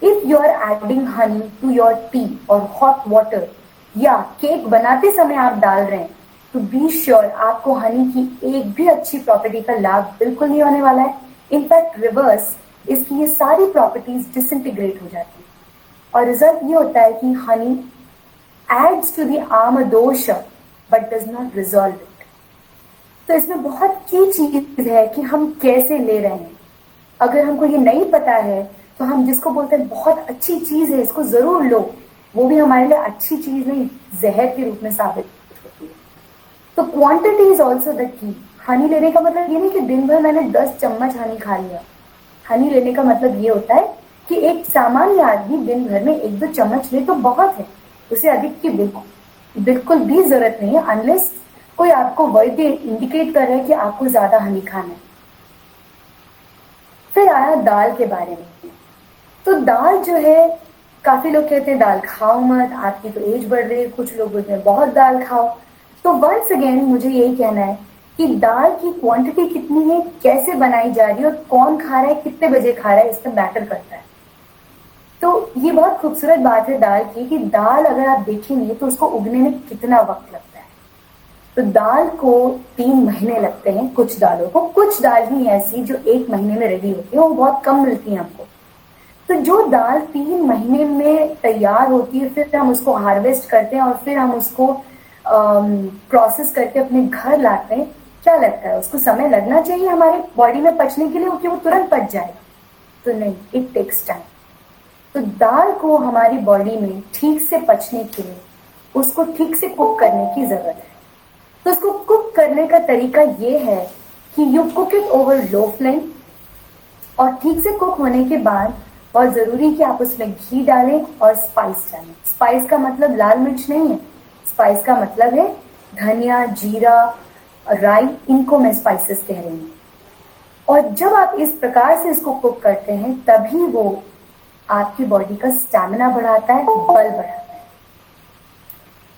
If you are adding honey to your tea और हॉट वाटर या केक बनाते समय आप डाल रहे हैं तो बी श्योर आपको हनी की एक भी अच्छी प्रॉपर्टी का लाभ बिल्कुल नहीं होने वाला है। इनफैक्ट रिवर्स, इसकी ये सारी प्रॉपर्टीज डिसइंटीग्रेट हो जाती है और रिजल्ट ये होता है कि honey aids to the amdosh but does not resolve it. तो इसमें बहुत की चीज है कि हम कैसे ले रहे हैं। अगर हमको ये नहीं पता है तो हम जिसको बोलते हैं बहुत अच्छी चीज है इसको जरूर लो, वो भी हमारे लिए अच्छी चीज नहीं, जहर के रूप में साबित होती है। तो quantity is also the key. Honey लेने का मतलब ये नहीं कि दिन भर मैंने 10 चम्मच हनी खा लिया। हनी लेने का मतलब ये होता है कि एक सामान्य आदमी दिन भर में 1-2 चम्मच ले तो बहुत है, उसे अधिक की बिल्कुल भी जरूरत नहीं है, अनलेस कोई आपको वैद्य इंडिकेट कर रहा है कि आपको ज्यादा हनी खाना है। फिर आया दाल के बारे में। तो दाल जो है, काफी लोग कहते हैं दाल खाओ मत, आपकी तो एज बढ़ रही है, कुछ लोग बोलते हैं बहुत दाल खाओ। तो वंस अगेन मुझे यही कहना है कि दाल की क्वांटिटी कितनी है, कैसे बनाई जा रही है और कौन खा रहा है, कितने बजे खा रहा है, इसका मैटर करता है। तो ये बहुत खूबसूरत बात है दाल की कि दाल अगर आप देखेंगे तो उसको उगने में कितना वक्त लगता है। तो दाल को 3 महीने लगते हैं कुछ दालों को। कुछ दाल ही ऐसी जो 1 महीने में रेडी होती है, वो बहुत कम मिलती है हमको। तो जो दाल 3 महीने में तैयार होती है, फिर हम उसको हार्वेस्ट करते हैं और फिर हम उसको प्रोसेस करके अपने घर लाते हैं, क्या लगता है उसको समय लगना चाहिए हमारे बॉडी में पचने के लिए कि वो तुरंत पच जाए? तो नहीं, इट टेक्स टाइम। तो दाल को हमारी बॉडी में ठीक से पचने के लिए उसको ठीक से कुक करने की जरूरत है। तो उसको कुक करने का तरीका ये है कि you cook it over low flame, और ठीक से कुक होने के बाद बहुत जरूरी कि आप उसमें घी डालें और स्पाइस डालें। स्पाइस का मतलब लाल मिर्च नहीं है, स्पाइस का मतलब है धनिया, जीरा, राई, इनको मैं स्पाइसेस कह रही हूँ। और जब आप इस प्रकार से इसको कुक करते हैं तभी वो आपकी बॉडी का स्टैमिना बढ़ाता है, बल बढ़ाता है।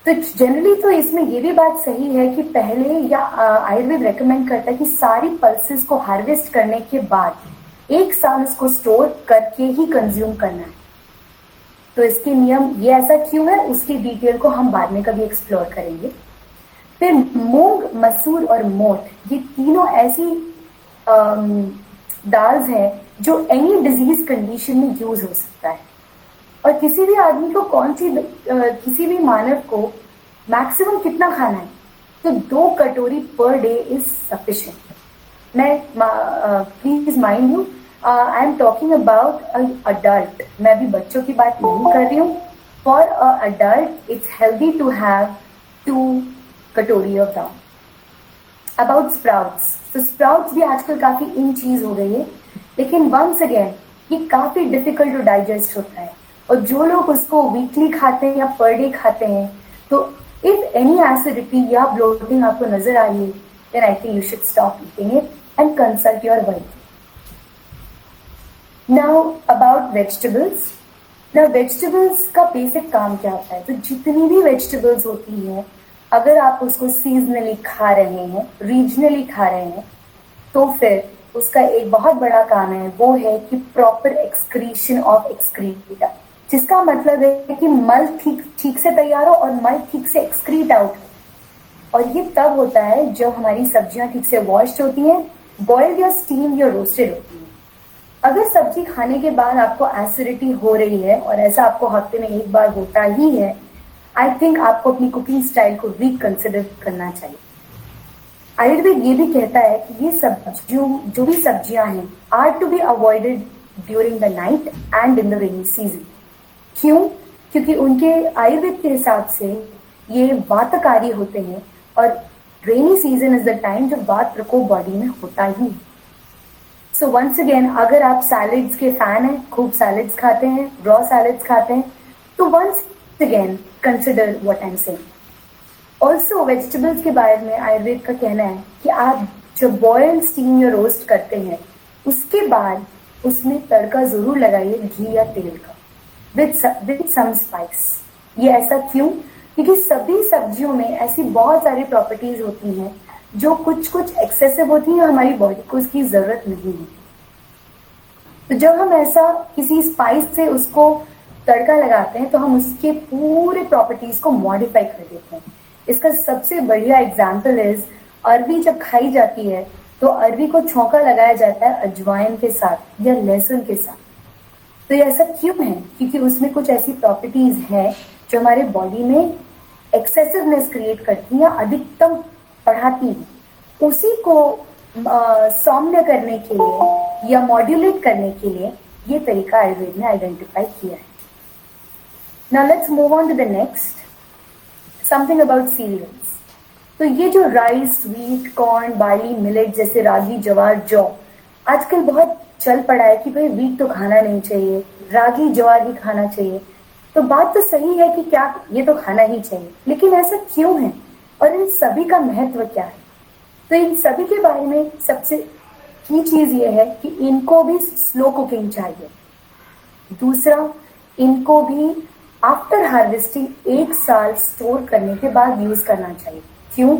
तो जनरली तो इसमें ये भी बात सही है कि पहले या आयुर्वेद रेकमेंड करता है कि सारी पल्सेस को हार्वेस्ट करने के बाद 1 साल उसको स्टोर करके ही कंज्यूम करना है। तो इसके नियम ये ऐसा क्यों है उसकी डिटेल को हम बाद में कभी एक्सप्लोर करेंगे। फिर मूंग, मसूर और मोठ, ये तीनों ऐसी दाल्स हैं जो एनी डिजीज कंडीशन में यूज हो सकता है। और किसी भी आदमी को किसी भी मानव को मैक्सिमम कितना खाना है, तो 2 katori per day is sufficient. मैं please mind you, I am talking about adult, मैं अभी बच्चों की बात नहीं कर रही हूँ। For adult it's healthy to have 2 katori of dal. About sprouts, तो स्प्राउट्स भी आजकल काफी इन चीज हो गई है, लेकिन वंस अगेन ये काफी डिफिकल्ट टू डाइजेस्ट होता है। और जो लोग उसको वीकली खाते हैं या पर डे खाते हैं, तो इफ एनी एसिडिटी या ब्लोटिंग आपको नजर आ रही है, then I think you should stop eating it and consult your wife. Now about vegetables. Now vegetables का बेसिक काम क्या होता है, तो जितनी भी वेजिटेबल्स होती हैं, अगर आप उसको सीजनली खा रहे हैं, रीजनली खा रहे हैं, तो फिर उसका एक बहुत बड़ा काम है, वो है कि प्रॉपर एक्सक्रीशन ऑफ एक्सक्रीटा, जिसका मतलब है कि मल ठीक से तैयार हो और मल ठीक से एक्सक्रीट आउट हो। और ये तब होता है जब हमारी सब्जियां ठीक से वॉश्ड होती हैं, बॉइल्ड या स्टीम या रोस्टेड होती हैं। अगर सब्जी खाने के बाद आपको एसिडिटी हो रही है, और ऐसा आपको हफ्ते में 1 बार होता ही है, आई थिंक आपको अपनी कुकिंग स्टाइल को रिकंसिडर करना चाहिए। आयुर्वेद ये भी कहता है कि ये जो भी सब्जियां हैं are to be avoided during the night and in the rainy season. क्यों? क्योंकि उनके आयुर्वेद के हिसाब से ये वातकारी होते हैं, और rainy season is the time जब वात प्रकोप बॉडी में होता ही है। सो वंस अगेन, अगर आप सैलेड्स के फैन हैं, खूब सैलेड्स खाते हैं, रॉ सैलेड्स खाते हैं, तो once again consider what I am saying. Also vegetables के बारे में आयुर्वेद का कहना है कि आप जब बॉयल, स्टीम या रोस्ट करते हैं, उसके बाद उसमें तड़का जरूर लगाइए घी या तेल का, विद सम स्पाइस। ये ऐसा क्यों? क्योंकि सभी सब्जियों में ऐसी बहुत सारी प्रॉपर्टीज होती हैं जो कुछ एक्सेसिव होती है, हमारी बॉडी को उसकी जरूरत नहीं है। तो जब हम ऐसा किसी स्पाइस से उसको तड़का लगाते हैं, तो हम उसके पूरे प्रॉपर्टीज को मॉडिफाई कर देते हैं। इसका सबसे बढ़िया एग्जाम्पल इज, अरबी जब खाई जाती है तो अरबी को छौंका लगाया जाता है अजवाइन के साथ या लहसुन के साथ। तो ये ऐसा क्यों है? क्योंकि उसमें कुछ ऐसी प्रॉपर्टीज हैं जो हमारे बॉडी में एक्सेसिवनेस क्रिएट करती हैं या अधिकतम बढ़ाती हैं। उसी को सौम्य करने के लिए या मॉड्यूलेट करने के लिए ये तरीका आयुर्वेद ने आइडेंटिफाई किया है। Now let's move on to the next, something about cereals. तो ये जो rice, wheat, corn, barley, millet जैसे रागी, जवार, जौ, आजकल बहुत चल पड़ा है कि भाई व्हीट तो खाना नहीं चाहिए, रागी, ज्वार ही खाना चाहिए। तो बात तो सही है कि क्या ये तो खाना ही चाहिए, लेकिन ऐसा क्यों है और इन सभी का महत्व क्या है? तो इन सभी के बारे में सबसे की चीज ये है कि इनको भी स्लो कुकिंग चाहिए। दूसरा, इनको भी आफ्टर हार्वेस्टिंग 1 साल स्टोर करने के बाद यूज करना चाहिए। क्यों?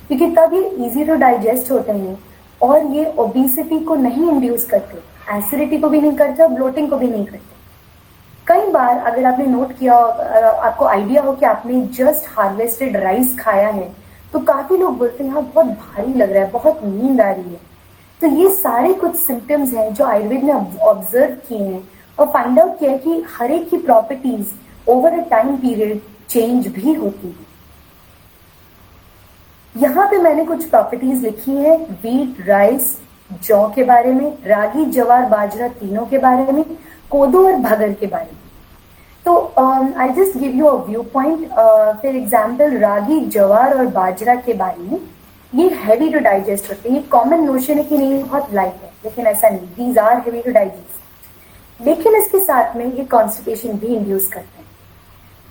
क्योंकि तब ये इजी टू डाइजेस्ट होते हैं और ये ओबेसिटी को नहीं इंड्यूस करते, एसिडिटी को भी नहीं करते, ब्लोटिंग को भी नहीं करते। कई बार अगर आपने नोट किया, आपको आइडिया हो कि आपने जस्ट हार्वेस्टेड राइस खाया है, तो काफी लोग बोलते हैं हाँ बहुत भारी लग रहा है, बहुत नींद आ रही है। तो ये सारे कुछ सिम्टम्स हैं जो आयुर्वेद ने ऑब्जर्व किए हैं और फाइंड आउट किया कि हर एक की properties over a time period change भी होती है। यहाँ पे मैंने कुछ प्रॉपर्टीज लिखी है व्हीट, राइस, जौ के बारे में, रागी, जवार, बाजरा तीनों के बारे में, कोदो और भगर के बारे में। तो I just give you a viewpoint. For example ragi, jowar और बाजरा के बारे में, ये हैवी टू डाइजेस्ट होते हैं. ये कॉमन नोशन है कि नहीं बहुत लाइट है, लेकिन ऐसा नहीं. These are heavy to digest, लेकिन इसके साथ में ये कॉन्स्टिपेशन भी इंड्यूस करते हैं.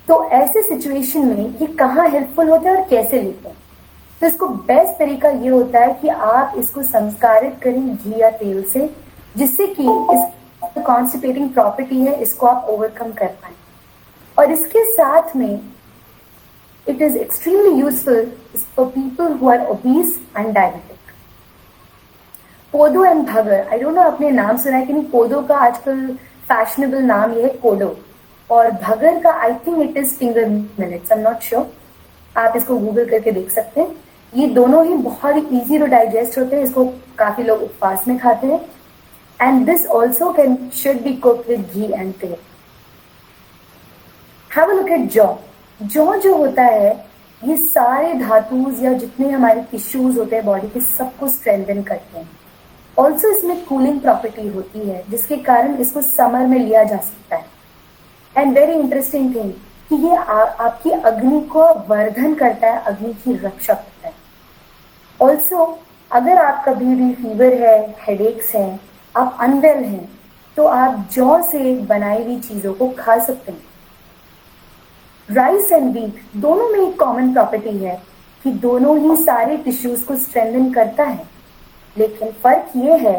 तो ऐसे सिचुएशन में ये कहाँ हेल्पफुल होते हैं और कैसे लेते हैं? तो इसको बेस्ट तरीका ये होता है कि आप इसको संस्कारित करें घी या तेल से, जिससे कि इस कॉन्स्टिपेटिंग प्रॉपर्टी है इसको आप ओवरकम कर पाए. और इसके साथ में it is extremely useful for people who are obese and diabetic. पोदो and bhagar, I don't know आपने नाम सुना है कि नहीं. पोदो का आजकल फैशनेबल नाम ये है कोडो, और भगर का I think it is finger millets, I am not sure. आप इसको गूगल करके देख सकते हैं. ये दोनों ही बहुत ही इजी टू डाइजेस्ट होते हैं. इसको काफी लोग उपवास में खाते हैं. And this also can should be cooked with ghee and तेल. हैव अ लुक एट जौ. जौ जो होता है ये सारे धातुज या जितने हमारे टिश्यूज होते हैं बॉडी के, सबको स्ट्रेंथन करते हैं. ऑल्सो इसमें कूलिंग प्रॉपर्टी होती है, जिसके कारण इसको समर में लिया जा सकता है. एंड वेरी इंटरेस्टिंग थिंग कि ये आपकी अग्नि को वर्धन करता है, अग्नि की रक्षा करता है. ऑल्सो अगर आप कभी भी फीवर है, हेडेक्स है, आप अनवेल हैं, तो आप जौ से बनाई हुई चीजों को खा सकते हैं. राइस एंड व्हीट दोनों में एक कॉमन प्रॉपर्टी है कि दोनों ही सारे टिश्यूज को स्ट्रेंथन करता है. लेकिन फर्क ये है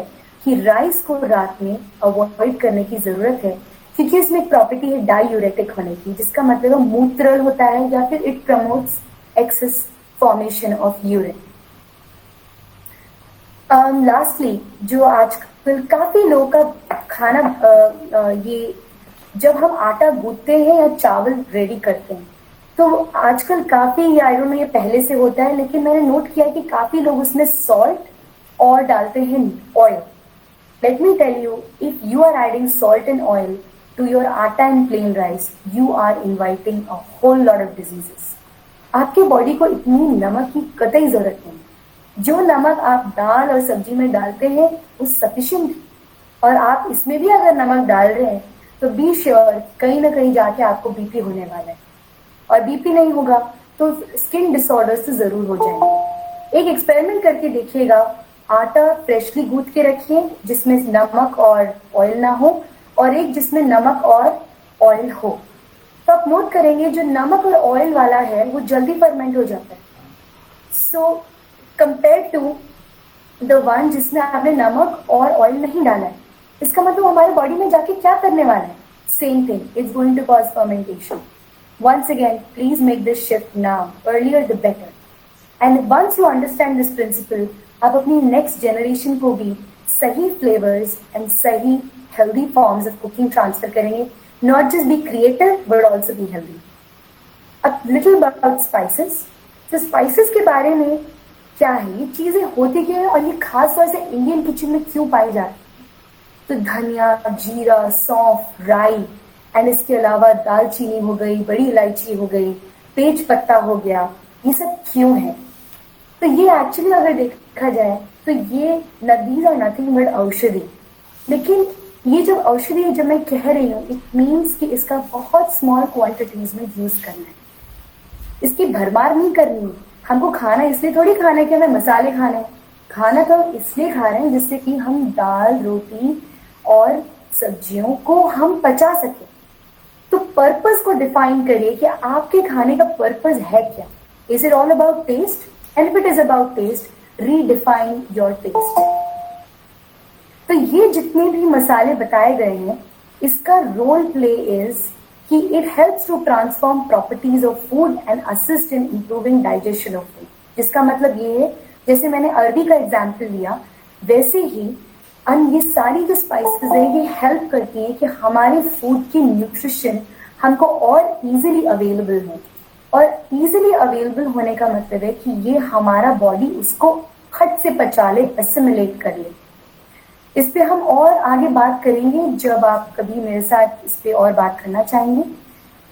कि राइस को रात में अवॉइड करने की जरूरत है, क्योंकि इसमें एक प्रॉपर्टी है डायूरेटिक होने की, जिसका मतलब मूत्रल होता है या फिर it promotes excess formation of urine. Lastly जो आजकल काफी लोगों का खाना ये जब हम आटा गूंथते हैं या चावल रेडी करते हैं, तो आजकल काफी, आई डोंट नो ये पहले से होता है, लेकिन मैंने नोट किया कि काफी लोग उसमें सॉल्ट और डालते हैं oil. Let me tell you, if you are adding salt and oil to your atta and plain rice, you are inviting a whole lot of diseases. आपके बॉडी को इतनी नमक की कतई जरूरत नहीं. जो नमक आप दाल और सब्जी में डालते हैं वो सफिशिएंट है, और आप इसमें भी अगर नमक डाल रहे हैं तो बी श्योर कहीं ना कहीं जाके आपको बीपी होने वाला है, और बीपी नहीं होगा तो स्किन डिसऑर्डर्स तो जरूर हो जाएंगे. एक एक्सपेरिमेंट करके देखिएगा. आटा फ्रेशली गूंथ के रखिए जिसमें नमक और ऑयल ना हो, और एक जिसमें नमक और ऑयल हो. तो आप नोट करेंगे जो नमक और ऑयल वाला है वो जल्दी फर्मेंट हो जाता है. So compare to the one जिसमें आपने नमक और ऑयल नहीं डाला है, इसका मतलब हमारे बॉडी में जाके क्या करने वाला है? Same thing, it's going to cause fermentation. Once again please make this shift now, earlier the better. And once you understand this principle, आप अपनी नेक्स्ट जनरेशन को भी सही फ्लेवर्स एंड सही healthy forms of cooking transfer करेंगे. Not just be creative but also be healthy. A little about spices. तो spices के बारे में क्या है, ये चीजें होती क्या है और ये खास तौर से इंडियन किचन में क्यों पाई जाती है? तो धनिया, जीरा, सौंफ, राई, एंड इसके अलावा दालचीनी हो गई, बड़ी इलायची हो गई, तेज पत्ता हो गया, ये सब क्यों है? तो ये एक्चुअली अगर देखा जाए तो ये these are nothing but औषधि. लेकिन ये जब औषधि जब मैं कह रही हूँ, इट मीन्स कि इसका बहुत स्मॉल क्वांटिटीज में यूज करना है. इसकी भरमार नहीं करनी है. हमको खाना इसलिए थोड़ी खाना है कि हमें मसाले खाने हैं. खाना तो इसलिए खा रहे हैं जिससे कि हम दाल, रोटी और सब्जियों को हम पचा सके. तो पर्पस को डिफाइन करिए कि आपके खाने का पर्पस है क्या. Is it all about taste? And if it is about taste, redefine your taste. तो ये जितने भी मसाले बताए गए हैं, इसका रोल प्ले इज कि it helps to transform properties of food and assist in improving digestion of food. जिसका मतलब ये है, जैसे मैंने अरबी का एग्जाम्पल लिया, वैसे ही ये सारी जो स्पाइसेस है ये हेल्प करती है कि हमारे फूड की न्यूट्रिशन हमको और इजीली अवेलेबल हो. और इजीली अवेलेबल होने का मतलब है कि ये हमारा बॉडी उसको खट से पचा ले, एसिमिलेट कर ले. इस पे हम और आगे बात करेंगे जब आप कभी मेरे साथ इस पे और बात करना चाहेंगे.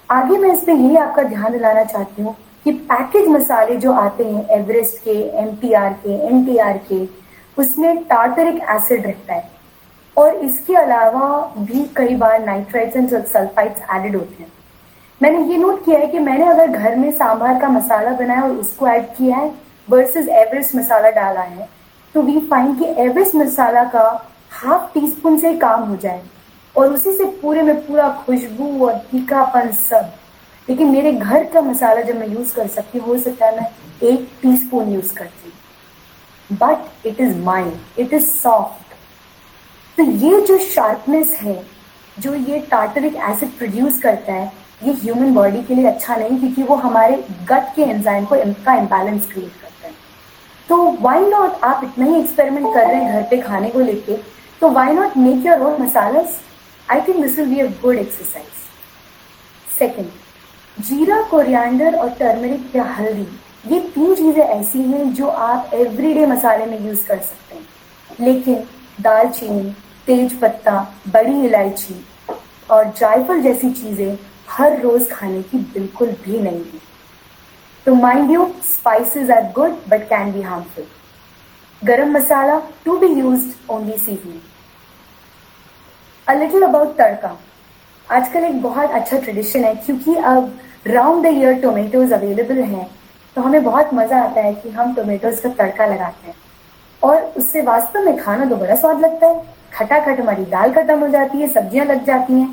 आगे मैं इस पे यही आपका ध्यान दिलाना चाहती हूँ कि पैकेज मसाले जो आते हैं एवरेस्ट के, MTR के, NTR के, उसमें टार्टरिक एसिड रहता है, और इसके अलावा भी कई बार नाइट्राइट्स एंड सल्फाइड्स एडेड होते हैं. मैंने ये नोट किया है कि मैंने अगर घर में सांभर का मसाला बनाया और उसको ऐड किया है वर्सेस एवरेस्ट मसाला डाला है, तो वी फाइंड कि एवरेस्ट मसाला का हाफ टी स्पून से काम हो जाए और उसी से पूरे में पूरा खुशबू और तीखापन सब। लेकिन मेरे घर का मसाला जब मैं यूज कर सकती हूँ, हो सकता है मैं 1 टीस्पून यूज करती हूँ, but it is mild, it is soft. तो ये जो शार्पनेस है, जो ये टार्टरिक एसिड प्रोड्यूस करता है, ये ह्यूमन बॉडी के लिए अच्छा नहीं, क्योंकि वो हमारे गट के एंजाइम को का इम्बैलेंस क्रिएट करता है। तो व्हाई नॉट, आप इतना ही एक्सपेरिमेंट कर रहे हैं घर पे खाने को लेके, तो why not make your own masalas. I think this will be a good exercise. Second, जीरा, कोरिएंडर और टर्मरिक या हल्दी, ये 3 चीजें ऐसी हैं जो आप एवरीडे मसाले में यूज कर सकते हैं। लेकिन दालचीनी, तेज पत्ता, बड़ी इलायची और जायफल जैसी चीजें हर रोज खाने की बिल्कुल भी नहीं है। तो mind you, spices are good but can be harmful. Garam masala to be used only seasoning. A little about tadka. आजकल एक बहुत अच्छा ट्रेडिशन है, क्योंकि अब round the year tomatoes available हैं, तो हमें बहुत मजा आता है कि हम टोमेटोज का तड़का लगाते हैं और उससे वास्तव में खाना तो बड़ा स्वाद लगता है। खटाखट हमारी दाल खत्म हो जाती है, सब्जियां लग जाती हैं।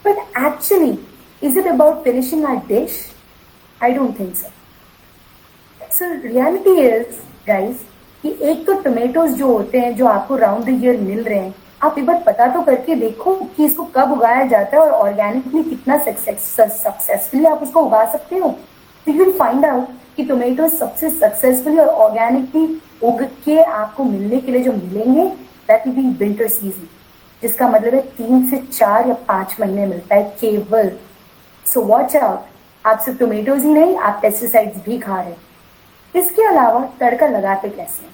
But actually is it about finishing our dish? I don't think so. So reality is guys कि एक तो टोमेटोज जो होते हैं, जो आपको राउंड द ईयर मिल रहे हैं, आप एक बार पता तो करके देखो कि इसको कब उगाया जाता है और ऑर्गेनिकली कितना सक्सेसफुली आप उसको उगा सकते हो। तो यू विल फाइंड आउट कि टोमेटो सबसे सक्सेसफुली और ऑर्गेनिकली उग के आपको मिलने के लिए जो मिलेंगे, that will be winter season, जिसका मतलब है 3 से 4 या 5 महीने मिलता है केवल। सो वॉच आउट, आप सिर्फ टोमेटोज ही नहीं, आप पेस्टिसाइड्स भी खा रहे हैं। इसके अलावा तड़का लगाते कैसे?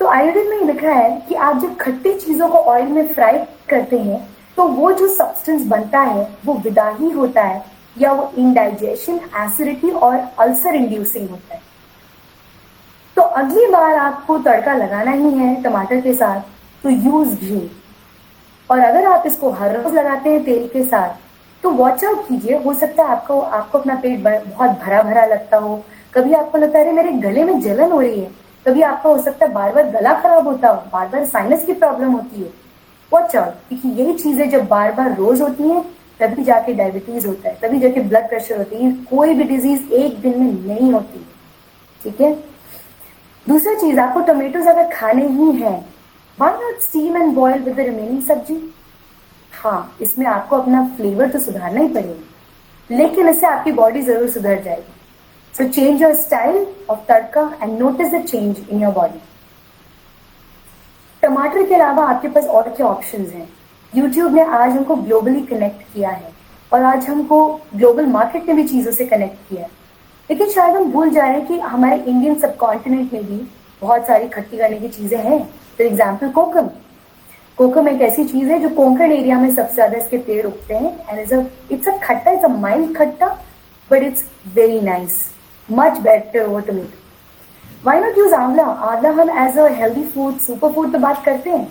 तो आयुर्वेद में लिखा है कि आप जब खट्टी चीजों को ऑयल में फ्राई करते हैं, तो वो जो सब्सटेंस बनता है वो विदाही होता है, या वो इंडाइजेशन, एसिडिटी और अल्सर इंड्यूसिंग होता है। तो अगली बार आपको तड़का लगाना ही है टमाटर के साथ, तो यूज घी। और अगर आप इसको हर रोज लगाते हैं तेल के साथ, तो वॉच आउट कीजिए, हो सकता है आपको अपना पेट बहुत भरा भरा लगता हो। कभी आपको लगता है मेरे गले में जलन हो रही है, कभी आपका हो सकता है बार बार गला खराब होता हो, बार बार साइनस की प्रॉब्लम होती है। वॉच आउट, क्योंकि यही चीजें जब बार बार रोज होती हैं, तभी जाके डायबिटीज होता है, तभी जाके ब्लड प्रेशर होती है। कोई भी डिजीज एक दिन में नहीं होती, ठीक है। दूसरा चीज, आपको टोमेटोज अगर खाने ही है, why not steam and boil with the remaining sabzi. हाँ, इसमें आपको अपना फ्लेवर तो सुधारना ही पड़ेगा, लेकिन इससे आपकी बॉडी जरूर सुधर जाएगी। So change your style of tadka and notice the change in your body. टमाटर के अलावा आपके पास और क्या ऑप्शंस हैं? यूट्यूब ने आज हमको ग्लोबली कनेक्ट किया है और आज हमको ग्लोबल मार्केट ने भी चीजों से कनेक्ट किया है, लेकिन शायद हम भूल जा रहे हैं कि हमारे इंडियन सबकॉन्टिनेंट में भी बहुत सारी खट्टी करने की चीजें हैं। फॉर एग्जाम्पल कोकम। कोकम एक ऐसी चीज है जो कोंकण एरिया में सबसे ज्यादा इसके पेड़ उगते हैं, एंड इट्स अ खट्टा, इट्स अ माइल्ड खट्टा, but it's very nice, much better over tomato. Why not use amla? आंवला हम as a healthy food, super food तो बात करते हैं,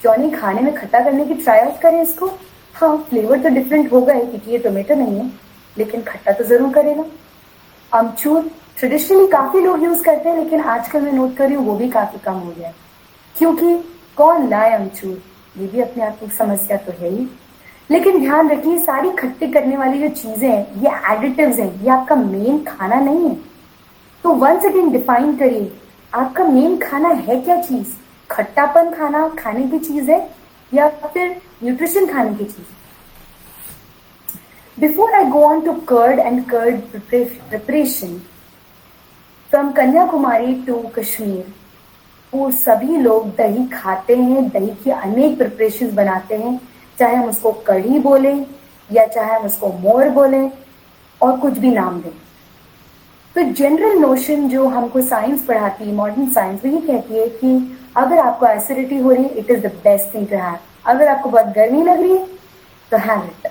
क्यों नहीं खाने में खट्टा करने की ट्राई आउट करें इसको। हाँ, फ्लेवर तो डिफरेंट होगा ही, क्योंकि ये टोमेटो नहीं है, लेकिन खट्टा तो जरूर करेगा। अमचूर ट्रेडिशनली काफी लोग यूज करते हैं, लेकिन आजकल मैं नोट कर रही हूँ वो भी काफी कम हो गया है, क्योंकि कौन लाए अमचूर, ये भी अपने आप की समस्या तो है ही। लेकिन ध्यान रखिए, सारी खट्टी करने वाली जो चीजें हैं, ये एडिटिव्स हैं, ये आपका मेन खाना नहीं है। तो वंस अगेन डिफाइन करिए, आपका मेन खाना है क्या चीज? खट्टापन खाना खाने की चीज है या फिर न्यूट्रिशन खाने की चीज? Before I go on to curd and curd preparation, from Kanyakumari to Kashmir, वो सभी लोग दही खाते हैं, दही की अनेक प्रिपरेशन बनाते हैं, चाहे हम उसको कढ़ी बोले या चाहे हम उसको मोर बोले और कुछ भी नाम दें। तो जनरल नोशन जो हमको साइंस पढ़ाती है, मॉडर्न साइंस, वो ये कहती है कि अगर आपको एसिडिटी हो रही है, it is the best thing to have. अगर आपको बहुत गर्मी लग रही है तो हैव इट।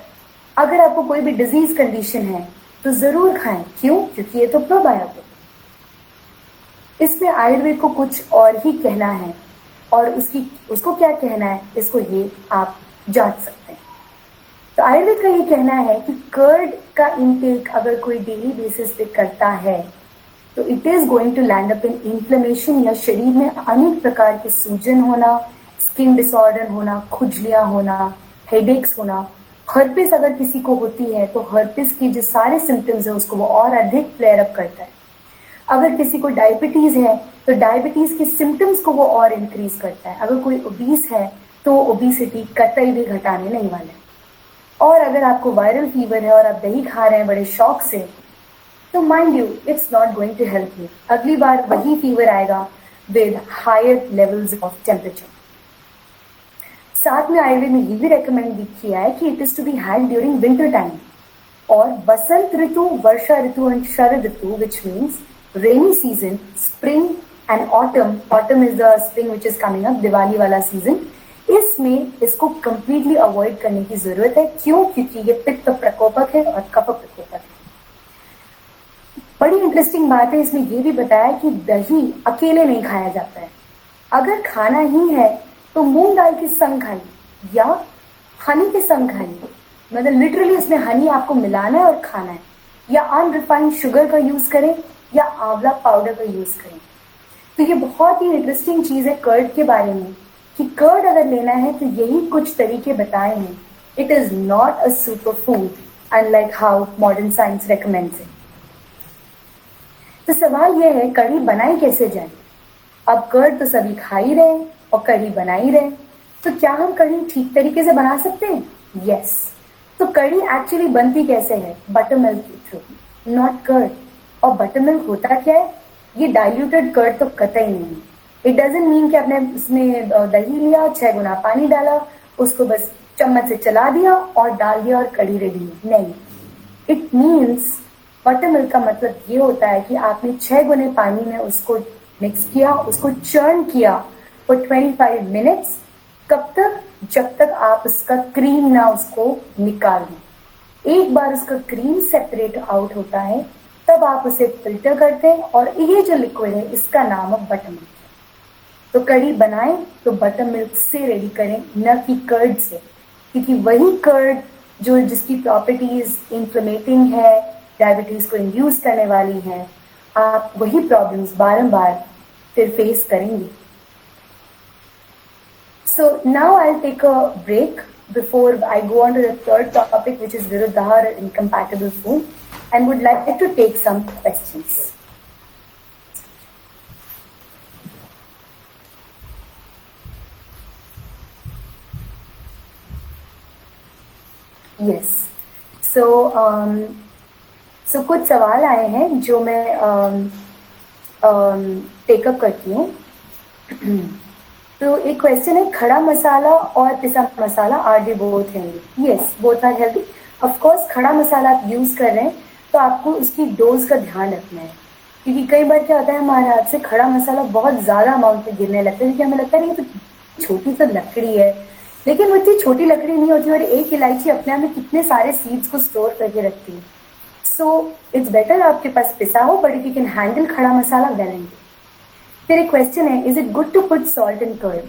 अगर आपको कोई भी डिजीज कंडीशन है तो जरूर खाएं। क्यों? क्योंकि ये तो प्रोबायोटिक। इसमें आयुर्वेद को कुछ और ही कहना है, और उसको क्या कहना है, इसको ये आप जांच सकते हैं। तो आयुर्वेद का ये कहना है कि कर्ड का इनटेक अगर कोई डेली बेसिस पे करता है तो it is going to land up in inflammation, या शरीर में अनेक प्रकार के सूजन होना, स्किन डिसऑर्डर होना, खुजलियां होना, हेडेक्स होना। हर्पिस अगर किसी को होती है तो हर्पिस के जो सारे सिम्टम्स है उसको वो और अधिक फ्लेयर अप करता है। अगर किसी को डायबिटीज है तो डायबिटीज के सिम्टम्स को वो और इंक्रीज करता है। अगर कोई ओबीस है तो ओबीसिटी कतई भी घटाने नहीं वाला है। और अगर आपको वायरल फीवर है और आप दही खा रहे हैं बड़े शौक से, तो mind you it's not going to help you. अगली बार वही फीवर आएगा with higher levels of temperature. साथ में आयुर्वेद ने ये भी रेकमेंड किया है कि it is to be had during winter time. और बसंत ऋतु, वर्षा ऋतु एंड शरद ऋतु, which means rainy season, spring and autumn, autumn is the spring which is coming up, Diwali वाला सीजन, इसमें इसको कंप्लीटली अवॉइड करने की जरूरत है। क्यों? क्योंकि ये पित्त प्रकोपक है और कफ प्रकोपक है। बड़ी इंटरेस्टिंग बात है, इसमें ये भी बताया कि दही अकेले नहीं खाया जाता है। अगर खाना ही है तो मूंग दाल के संग खाइए या हनी के संग खाइए, मतलब लिटरली उसमें हनी आपको मिलाना है और खाना है, या अनरिफाइंड शुगर का यूज करें या आंवला पाउडर का यूज करें। तो ये बहुत ही इंटरेस्टिंग चीज है कर्ड के बारे में कि कर्ड अगर लेना है तो यही कुछ तरीके बताए हैं। It is not a super food unlike how modern science recommends it. तो सवाल यह है कढ़ी बनाई कैसे जाए? अब कर्ड तो सभी खा ही रहे और कढ़ी बना ही रहे, तो क्या हम कढ़ी ठीक तरीके से बना सकते हैं? यस। तो कढ़ी एक्चुअली बनती कैसे है? बटर मिल्क के थ्रू, नॉट कर्ड। और बटर मिल्क होता क्या है? ये डाइल्यूटेड कर्ड तो कतई नहीं है। इट डजंट मीन कि आपने उसमें दही लिया, 6 गुना पानी डाला, उसको बस चम्मच से चला दिया और डाल दिया और कढ़ी रेडी है। नहीं, इट मीन्स बटर मिल्क का मतलब ये होता है कि आपने 6 गुने पानी में उसको मिक्स किया, उसको चर्न किया फॉर 25 मिनट्स। कब तक? जब तक आप उसका क्रीम ना उसको निकाल दें। एक बार उसका क्रीम सेपरेट आउट होता है तब आप उसे फिल्टर करते हैं और ये जो लिक्विड है इसका नाम है बटर मिल्क। तो कढ़ी बनाएं तो बटर मिल्क से रेडी करें, न कि कर्ड से, क्योंकि वही कर्ड जो जिसकी प्रॉपर्टीज इंफ्लेमेटिंग है, डायबिटीज को इंड्यूस करने वाली है, आप वही प्रॉब्लम्स बारंबार फिर फेस करेंगे। So now I'll take a break before I go on to the third topic, which is Viruddhar incompatible food, and would like to take some questions. Yes. So कुछ सवाल आए हैं जो मैं टेकअप करती हूँ। तो एक क्वेश्चन है, खड़ा मसाला और पिसा मसाला are they both healthy? Yes, both are healthy. Of course खड़ा मसाला आप यूज कर रहे हैं तो आपको उसकी डोज का ध्यान रखना है, क्योंकि कई बार क्या होता है हमारे हाथ से खड़ा मसाला बहुत ज्यादा अमाउंट में गिरने लगता है, क्योंकि हमें लगता है ये तो छोटी सा लकड़ी है, लेकिन वो इतनी छोटी लकड़ी नहीं होती और एक इलायची अपने आप में कितने सारे सीड्स को स्टोर करके रखती है। सो इट्स बेटर आपके पास पिसा हो, but if you can handle khada masala well and good. फिर एक क्वेश्चन है, is it good to put salt in curd?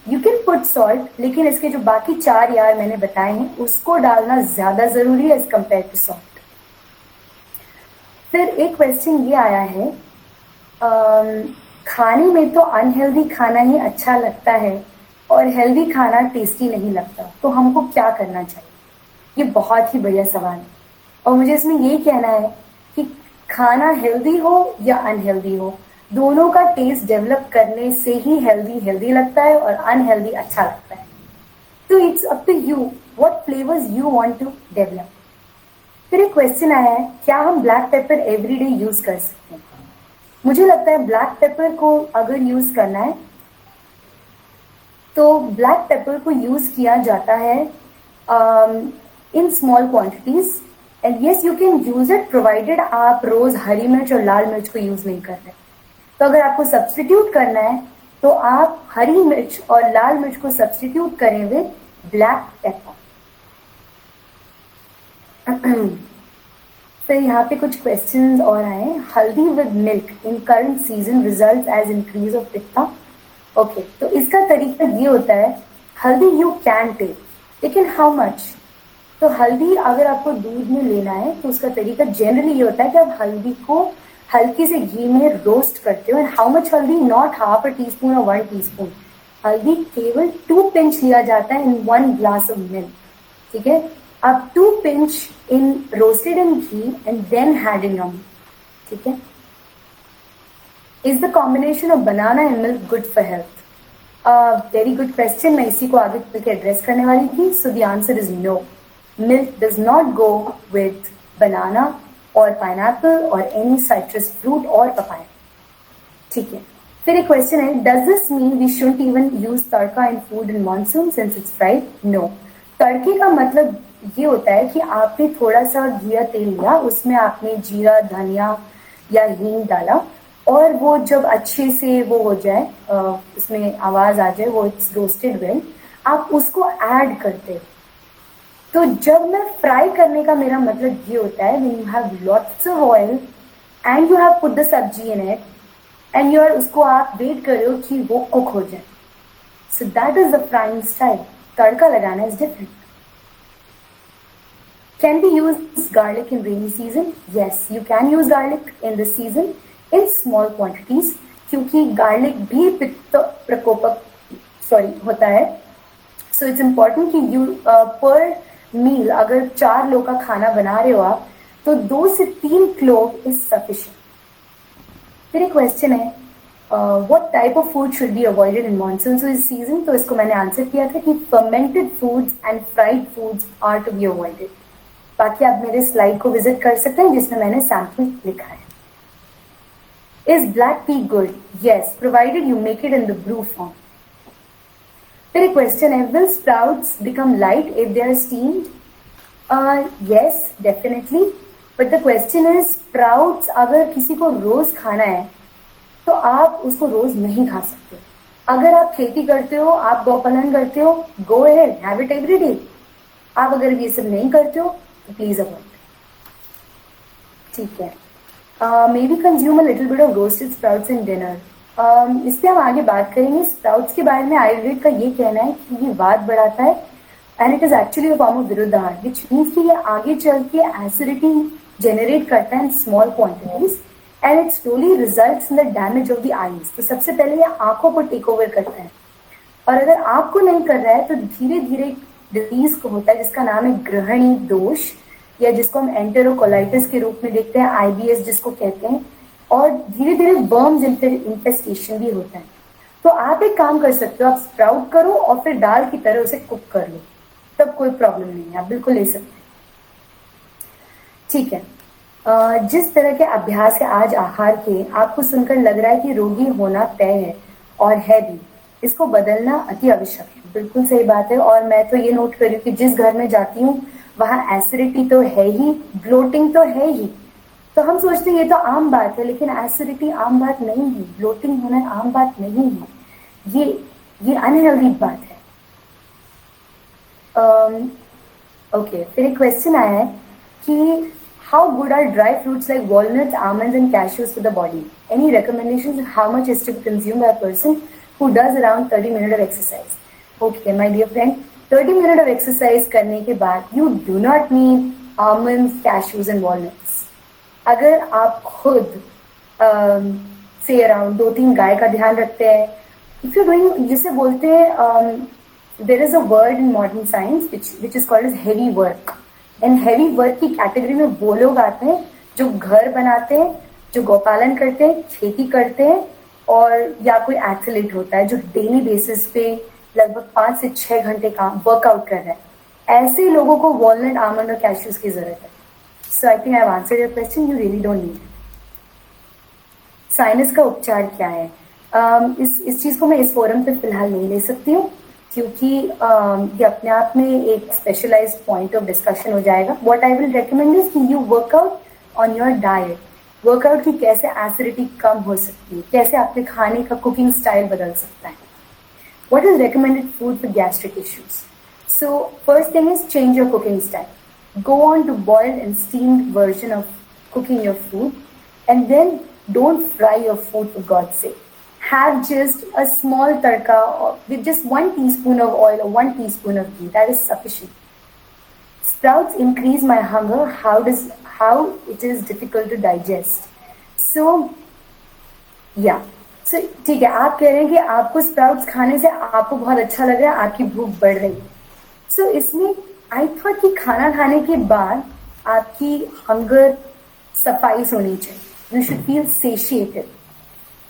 You can put salt, लेकिन इसके जो बाकी 4 यार मैंने बताए हैं उसको डालना ज्यादा जरूरी है एज कम्पेयर टू सॉल्ट। फिर एक क्वेश्चन ये आया है, खाने में तो अनहेल्दी खाना ही अच्छा लगता है और हेल्दी खाना टेस्टी नहीं लगता, तो हमको क्या करना चाहिए? ये बहुत ही बढ़िया सवाल है और मुझे इसमें यही कहना है कि खाना हेल्दी हो या अनहेल्दी हो, दोनों का टेस्ट डेवलप करने से ही हेल्दी लगता है और अनहेल्दी अच्छा लगता है। तो it's up to you what flavours you want to develop. फिर एक क्वेश्चन आया है, क्या हम ब्लैक पेपर एवरीडे यूज कर सकते हैं? मुझे लगता है ब्लैक पेपर को अगर यूज करना है तो ब्लैक पेपर को यूज किया जाता है in small quantities, and yes you can use it provided आप रोज हरी मिर्च और लाल मिर्च को यूज नहीं कर रहे। तो अगर आपको सब्स्टिट्यूट करना है तो आप हरी मिर्च और लाल मिर्च को सब्स्टिट्यूट करें विद ब्लैक पेपर। फिर यहाँ पे कुछ क्वेश्चंस और आए, haldi with milk in current season result as increase of pitta. Okay, तो इसका तरीका ये होता है, हल्दी यू कैन टेक, लेकिन हाउ मच? तो हल्दी अगर आपको दूध में लेना है तो उसका तरीका जनरली ये होता है कि आप हल्दी को हल्के से घी में रोस्ट करते हो. एंड हाउ मच हल्दी? Not half a tea spoon और 1 टीस्पून. हल्दी केवल 2 पिंच लिया जाता है इन 1 ग्लास ऑफ मिल्क. ठीक है, आप 2 pinch in roasted in ghee and then add in your. ठीक है. Is the combination of banana and milk good for health? Very good question. मैं इसी को आगे चल के एड्रेस करने वाली थी. So the answer is no. Milk does not go with banana or pineapple or any citrus fruit or papaya. ठीक है. फिर एक क्वेश्चन है, does this mean we shouldn't even use tadka in food in monsoon since it's fried? No. तड़के का मतलब ये होता है कि आपने थोड़ा सा घी या तेल लिया, उसमें आपने जीरा, धनिया या हींग डाला और वो जब अच्छे से वो हो जाए, उसमें आवाज आ जाए, वो इट्स रोस्टेड वेल, आप उसको ऐड करते हो. तो जब मैं फ्राई करने का मेरा मतलब ये होता है when you have lots of oil and you have put the सब्जी in it and you are उसको आप वेट कर रहे हो कि वो कुक हो जाए. So that is the frying style. तड़का लगाना is different. Can we use garlic in rainy season? Yes, you can use garlic in this season in small quantities क्योंकि garlic भी पित्त प्रकोपक होता है. So it's important कि you per मील अगर 4 लोग का खाना बना रहे हो आप तो 2 से 3 क्लोव इज सफिशिएंट. फिर एक क्वेश्चन है, what type of food should be avoided in monsoon season? तो इसको मैंने आंसर किया था कि fermented foods and fried foods are to be avoided. बाकी आप मेरे स्लाइड को विजिट कर सकते हैं जिसमें मैंने सैम्पल लिखा है. Is black tea good? Yes, provided you make it in the brew form. फिर एक क्वेश्चन है, will sprouts become light if they are steamed? Yes, definitely. But the question is, sprouts अगर किसी को रोज खाना है तो आप उसको रोज नहीं खा सकते. अगर आप खेती करते हो, आप गौपालन करते हो, go ahead, have it every day. आप अगर ये सब नहीं करते हो तो प्लीज अवॉइड. ठीक है. Maybe consume a little bit of roasted sprouts in dinner. इस पर हम आगे बात करेंगे. स्प्राउट्स के बारे में आयुर्वेद का ये कहना है कि ये वात बढ़ाता है and it is actually a form of viruddhahar, which means कि ये आगे चल के एसिडिटी जनरेट करता है in small quantities and it slowly results in the damage of the eyes. तो सबसे पहले ये आंखों को टेक ओवर करता है और अगर आपको नहीं कर रहा है तो धीरे धीरे डिजीज को होता है जिसका नाम है ग्रहणी दोष या जिसको हम एंटेरोकोलाइटिस के रूप में देखते हैं, IBS जिसको कहते हैं, और धीरे धीरे वर्म्स इन्फेस्टेशन भी होता है. तो आप एक काम कर सकते हो, आप स्प्राउट करो और फिर दाल की तरह उसे कुक कर लो, तब कोई प्रॉब्लम नहीं है, आप बिल्कुल ले सकते हैं. ठीक है. जिस तरह के अभ्यास है आज आहार के, आपको सुनकर लग रहा है कि रोगी होना तय है और है भी, इसको बदलना अति आवश्यक है. बिल्कुल सही बात है. और मैं तो ये नोट कर रही हूँ कि जिस घर में जाती हूँ वहां एसिडिटी तो है ही, ब्लोटिंग तो है ही. तो हम सोचते हैं ये तो आम बात है, लेकिन एसिडिटी आम बात नहीं है, ब्लोटिंग होना आम बात नहीं है, ये अनहेल्दी बात है. ओके. फिर एक क्वेश्चन आया है कि how good are dry fruits like walnuts, almonds and cashews for the body? Any recommendations how much is to consume by a person who does around 30 minute of exercise? Okay my dear friend, 30 minute of exercise करने के बाद you do not need almonds, cashews and walnuts. अगर आप खुद से अराउंड 2-3 गाय का ध्यान रखते हैं, इफ यू डूइंग, जिसे बोलते हैं, there is a word in modern science which is called as heavy work. And heavy work की कैटेगरी में वो लोग आते हैं जो घर बनाते हैं, जो गौपालन करते हैं, खेती करते हैं, और या कोई एथलीट होता है जो डेली बेसिस पे लगभग 5 से 6 घंटे का वर्कआउट कर रहा है. ऐसे लोगों को वॉलनट, आमंड और कैश्यूज की जरूरत है. So I think I have answered your question. You really don't need it. Sinus का उपचार क्या है? इस चीज को मैं इस फोरम पे फिलहाल नहीं ले सकती हूँ क्योंकि ये अपने आप में एक स्पेशलाइज्ड पॉइंट ऑफ डिस्कशन हो जाएगा. What I will recommend is कि you work out on your diet. Workout की कैसे एसिडिटी कम हो सकती है, कैसे आपके खाने का कुकिंग स्टाइल बदल सकता है. What is recommended food for gastric issues? So first thing is change your cooking style. Go on to boiled and steamed version of cooking your food, and then don't fry your food for God's sake. have just a small tadka with just 1 teaspoon of oil or 1 teaspoon of ghee. That is sufficient. Sprouts increase my hunger. How it is difficult to digest. So या सो ठीक है, आप कह रहे हैं कि आपको स्प्राउट्स खाने से आपको बहुत अच्छा लग रहा है, आपकी भूख बढ़ रही है. सो इसमें आई थॉट कि खाना खाने के बाद आपकी हंगर सफाइस होनी चाहिए. You should feel satiated.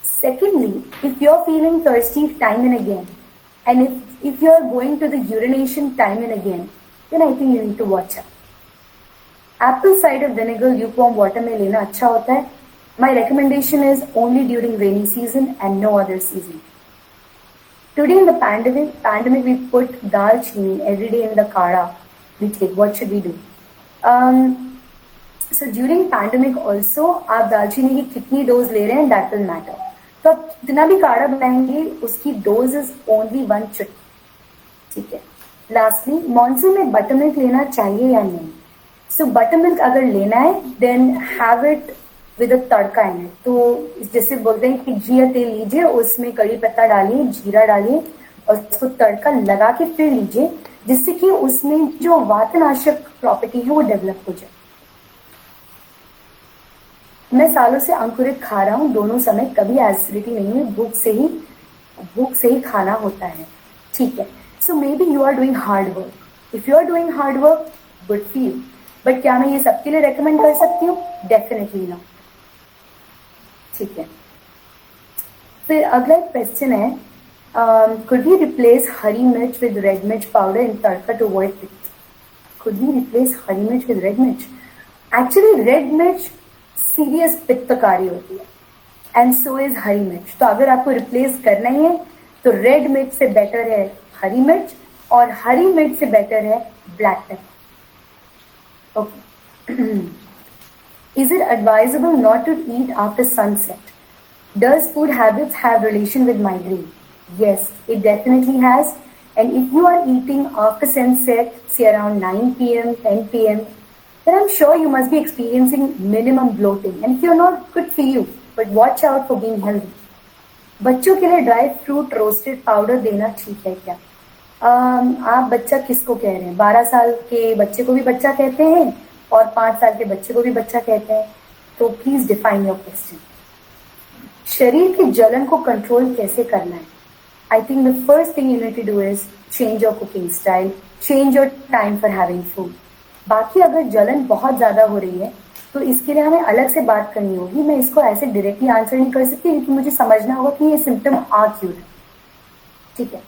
Secondly, if you are feeling thirsty time and again and if you are going to the urination time and again, then I think you need to watch out. Apple cider vinegar lukewarm water में लेना अच्छा होता है. My recommendation is only during rainy season and no other season. Today in the pandemic we put dalchini every day in the kada we take. What should we do? So during pandemic also आप दालचीनी की कितनी डोज ले रहे हैं that will matter. तो आप जितना भी काढ़ा बनाएंगे उसकी डोज इज ओनली 1 चुटकी. ठीक है. लास्टली, मॉनसून में बटर मिल्क लेना चाहिए या नहीं? सो बटर मिल्क अगर लेना है then have it with a tadka in it. तो जैसे बोलते हैं कि घी या तेल लीजिए, उसमें कड़ी पत्ता डालिए, जीरा डालिए और उसको तड़का लगा के फिर लीजिए, जिससे कि उसमें जो वातनाशक प्रॉपर्टी है वो डेवलप हो जाए. मैं सालों से अंकुरित खा रहा हूँ दोनों समय, कभी एसिडिटी नहीं हुई. भूख से ही खाना होता है. ठीक है. So maybe you are doing hard work. If you are doing hard work, good for you. But क्या मैं ये सबके लिए रेकमेंड कर सकती हूँ? Definitely no. ठीक है. फिर अगला क्वेश्चन है, could we replace हरी मिर्च with red मिर्च powder in tadka to avoid पित्त? Could we replace हरी मिर्च with red मिर्च? Actually रेड मिर्च सीरियस पित्तकारी होती है एंड सो इज हरी मिर्च. तो अगर आपको रिप्लेस करना ही है तो रेड मिर्च से बेटर है हरी मिर्च और हरी मिर्च से बेटर है black pepper. Okay. Is it advisable not to eat after sunset? Does food habits have relation with migraine? Yes, it definitely has. And if you are eating after sunset, say around 9 p.m., 10 p.m., then I'm sure you must be experiencing minimum bloating. And if you're not, good for you. But watch out for being healthy. बच्चों के लिए ड्राई फ्रूट रोस्टेड पाउडर देना ठीक है क्या? आप बच्चा किसको कह रहे हैं? 12 साल के बच्चे को भी बच्चा कहते हैं और 5 साल के बच्चे को भी बच्चा कहते हैं. तो प्लीज डिफाइन योर क्वेश्चन. शरीर की जलन को कंट्रोल कैसे करना है? I think the first thing you need to do is change your cooking style, change your time for having food. बाकी अगर जलन बहुत ज्यादा हो रही है तो इसके लिए हमें अलग से बात करनी होगी. मैं इसको ऐसे डायरेक्टली आंसर नहीं कर सकती क्योंकि मुझे समझना होगा कि ये सिम्टम आ क्यों है. ठीक है.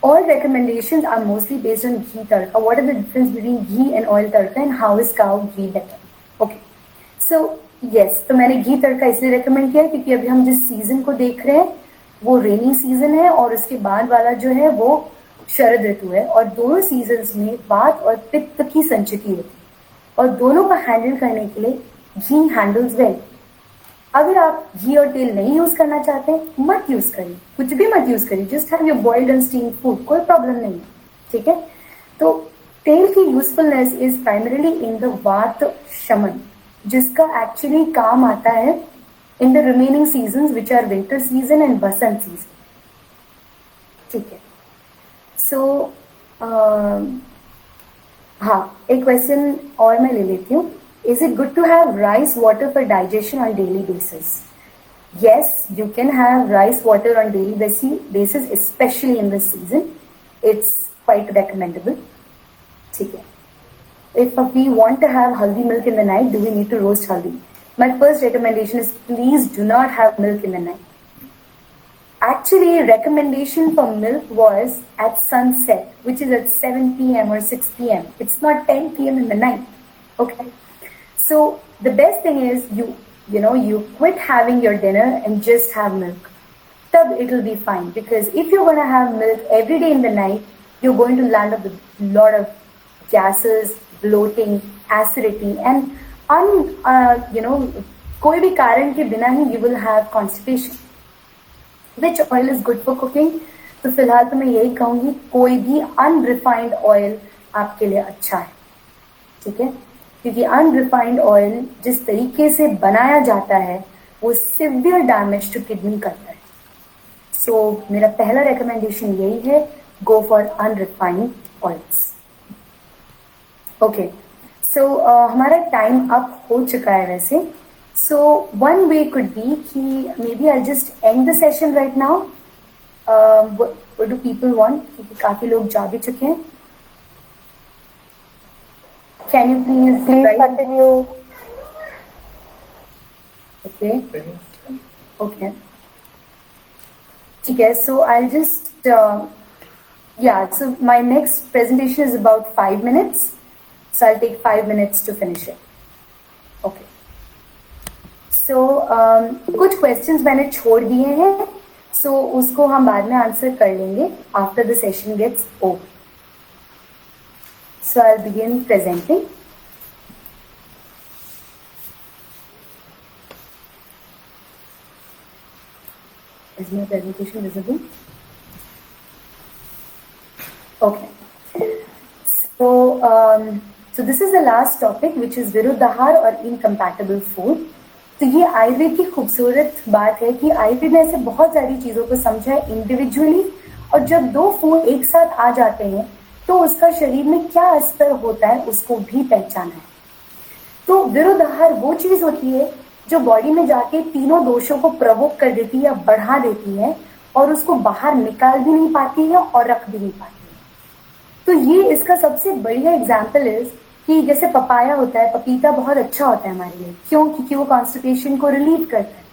All recommendations are mostly based on ghee tadka. What are the difference between ghee and oil tadka and how is cow ghee better? Okay. So yes, तो मैंने घी तड़का इसलिए रेकमेंड किया क्योंकि अभी हम जिस सीजन को देख रहे हैं वो रेनी सीजन है और उसके बाद वाला जो है वो शरद ऋतु है. और दोनों सीजन्स में वात और पित्त की संचिति होती है और दोनों को हैंडल करने के लिए घी हैंडल्स वेल. अगर आप घी और तेल नहीं यूज करना चाहते मत यूज करिए, कुछ भी मत यूज करिए. Just have your boiled and steamed food, कोई प्रॉब्लम नहीं है. ठीक है. तो तेल की usefulness is primarily in the vata shaman, जिसका एक्चुअली काम आता है in the remaining season which are winter season and basant season. ठीक है. सो हाँ, एक क्वेश्चन और मैं ले लेती हूँ. Is it good to have rice water for digestion on daily basis? Yes, you can have rice water on daily basis, especially in this season. It's quite recommendable. ठीक है. If we want to have haldi milk in the night, do we need to roast haldi? My first recommendation is please do not have milk in the night. Actually, recommendation for milk was at sunset, which is at 7 p.m. or 6 p.m. It's not 10 p.m. in the night. Okay. So the best thing is you quit having your dinner and just have milk. Tab it will be fine, because if you're going to have milk every day in the night, you're going to land up with a lot of gases, bloating, acidity, and कोई भी कारण के बिना ही you will have constipation. Which oil is good for cooking? तो फिलहाल तो मैं यही कहूंगी कोई भी unrefined oil आपके लिए अच्छा है. ठीक है. क्योंकि अनरिफाइंड ऑयल जिस तरीके से बनाया जाता है वो सिवियर डैमेज टू किडनी करता है. सो मेरा पहला रिकमेंडेशन यही है, go for unrefined oils. Okay, so हमारा टाइम अप हो चुका है वैसे. So one way could be कि maybe I just end the session right now. What do people want, क्योंकि काफी लोग जा भी चुके हैं. Can you please continue. Okay okay, ठीक है. So I just yeah, so my next presentation is about 5 minutes. So I'll take 5 minutes to finish it. Okay. So कुछ questions मैंने छोड़ दिए हैं. So उसको हम बाद में answer कर लेंगे after the session gets over. So I'll begin presenting. Is my presentation visible? Okay. So this is the last topic, which is विरुद्धाहार और incompatible food. तो ये आयुर्वेद की खूबसूरत बात है कि आयुर्वेद ने ऐसे बहुत सारी चीज़ों को समझा है इंडिविजुअली, और जब दो फूड एक साथ आ जाते हैं तो उसका शरीर में क्या असर होता है उसको भी पहचाना है. तो विरुद्धाहार वो चीज़ होती है जो बॉडी में जाके तीनों दोषों को प्रवोक कर देती है या बढ़ा देती है, और उसको बाहर निकाल भी नहीं पाती है और रख भी नहीं पाती. तो ये इसका सबसे बढ़िया एग्जाम्पल है कि जैसे पपाया होता है, पपीता बहुत अच्छा होता है हमारे लिए. क्यों? क्योंकि वो कॉन्स्टिपेशन को रिलीव करता है.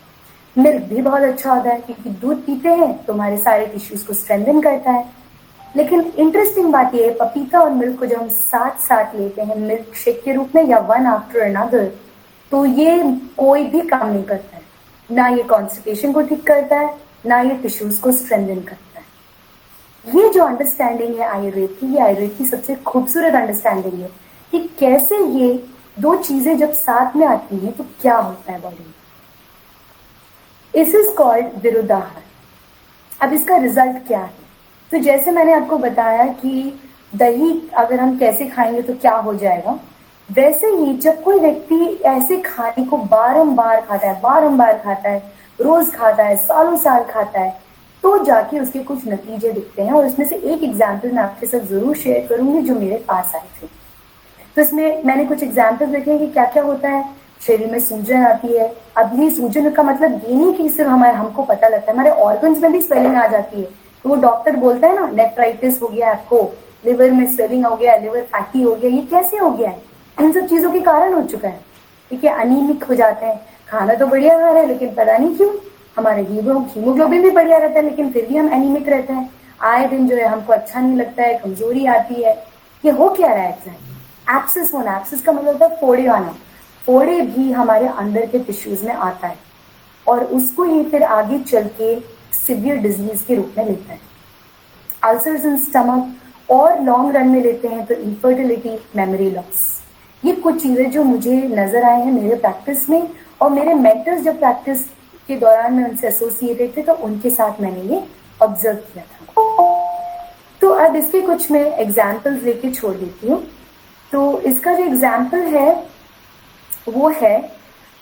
मिल्क भी बहुत अच्छा होता है क्योंकि दूध पीते हैं तो हमारे सारे टिश्यूज को स्ट्रेंथन करता है. लेकिन इंटरेस्टिंग बात ये है, पपीता और मिल्क को जब हम साथ साथ लेते हैं मिल्क शेक के रूप में या वन आफ्टर अनदर, तो ये कोई भी काम नहीं करता है. ना ये कॉन्स्टिपेशन को ठीक करता है, ना ये टिश्यूज को स्ट्रेंथन करता है. ये जो अंडरस्टैंडिंग है आयुर्वेद की, ये आयुर्वेद की सबसे खूबसूरत अंडरस्टैंडिंग है कि कैसे ये दो चीजें जब साथ में आती हैं तो क्या होता है बॉडी में. इस इज कॉल्ड विरुद्धाहार. अब इसका रिजल्ट क्या है? तो जैसे मैंने आपको बताया कि दही अगर हम कैसे खाएंगे तो क्या हो जाएगा, वैसे ही जब कोई व्यक्ति ऐसे खाने को बारंबार खाता है, रोज खाता है, सालों साल खाता है, तो जाके उसके कुछ नतीजे दिखते हैं. और उसमें से एक एग्जाम्पल मैं आपके साथ जरूर शेयर करूंगी जो मेरे पास आए थे. तो इसमें मैंने कुछ एग्जाम्पल देखे हैं कि क्या क्या होता है. शरीर में सूजन आती है. अब ये सूजन का मतलब ये नहीं कि सिर्फ हमको पता लगता है, हमारे ऑर्गन्स में भी स्वेलिंग आ जाती है. तो वो डॉक्टर बोलता है ना, नेफ्राइटिस हो गया आपको, लिवर में स्वेलिंग हो गया, लिवर फैटी हो गया. ये कैसे हो गया है? इन सब चीजों के कारण हो चुका है. ठीक है, अनीमिक हो जाते हैं. खाना तो बढ़िया खा रहे हैं लेकिन पता नहीं क्यों हमारे हीमोग्लोबिन भी बढ़िया रहता है लेकिन फिर भी हम एनीमिक रहते हैं. आए दिन जो है हमको अच्छा नहीं लगता है, कमजोरी आती है. ये हो क्या रहा है एग्जैक्ट? एब्सेस होना. एब्सेस का मतलब होता है फोड़े आना. फोड़े भी हमारे अंदर के टिश्यूज में आता है और उसको ही फिर आगे चल के सिवियर डिजीज के रूप में लेता है. अल्सर्स इन स्टमक, और लॉन्ग रन में लेते हैं तो इनफर्टिलिटी, मेमोरी लॉस. ये कुछ चीजें जो मुझे नजर आए हैं मेरे प्रैक्टिस में, और मेरे मेंटर्स जब प्रैक्टिस के दौरान में उनसे एसोसिएटेड थे तो उनके साथ मैंने ये ऑब्जर्व किया था. तो अब इसके कुछ मैं एग्जाम्पल्स लेके छोड़ देती हूँ. तो इसका जो एग्जाम्पल है वो है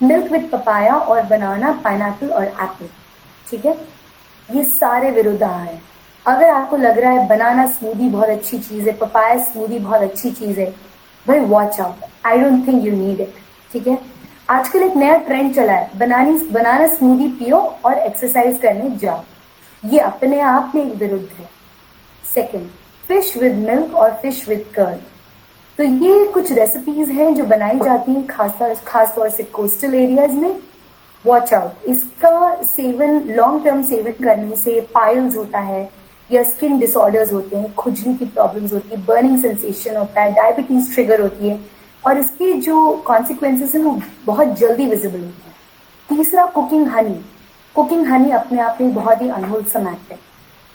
मिल्क विद पपाया और बनाना, पाइनएप्पल और एप्पल. ठीक है, ये सारे विरुद्धाहार है. अगर आपको लग रहा है बनाना स्मूदी बहुत अच्छी चीज है, पपाया स्मूदी बहुत अच्छी चीज है, भाई watch out. I don't think you need it. ठीक है, आजकल एक नया ट्रेंड चला है, बनाना स्मूदी पियो और एक्सरसाइज करने जाओ. ये अपने आप में एक विरुद्ध है. सेकंड, फिश विद मिल्क और फिश विद कर्ड. तो ये कुछ रेसिपीज हैं जो बनाई जाती हैं खास तौर से कोस्टल एरियाज में. Watch out. इसका सेवन, लॉन्ग टर्म सेवन करने से पाइल्स होता है या स्किन डिसऑर्डर्स होते हैं, खुजली की प्रॉब्लम्स होती है, बर्निंग सेंसेशन होता है, डायबिटीज ट्रिगर होती है, और इसके जो कॉन्सिक्वेंसेस हैं वो बहुत जल्दी विजिबल होते हैं. तीसरा, कुकिंग हनी. कुकिंग हनी अपने आप में बहुत ही अनहोलसम एक्ट है.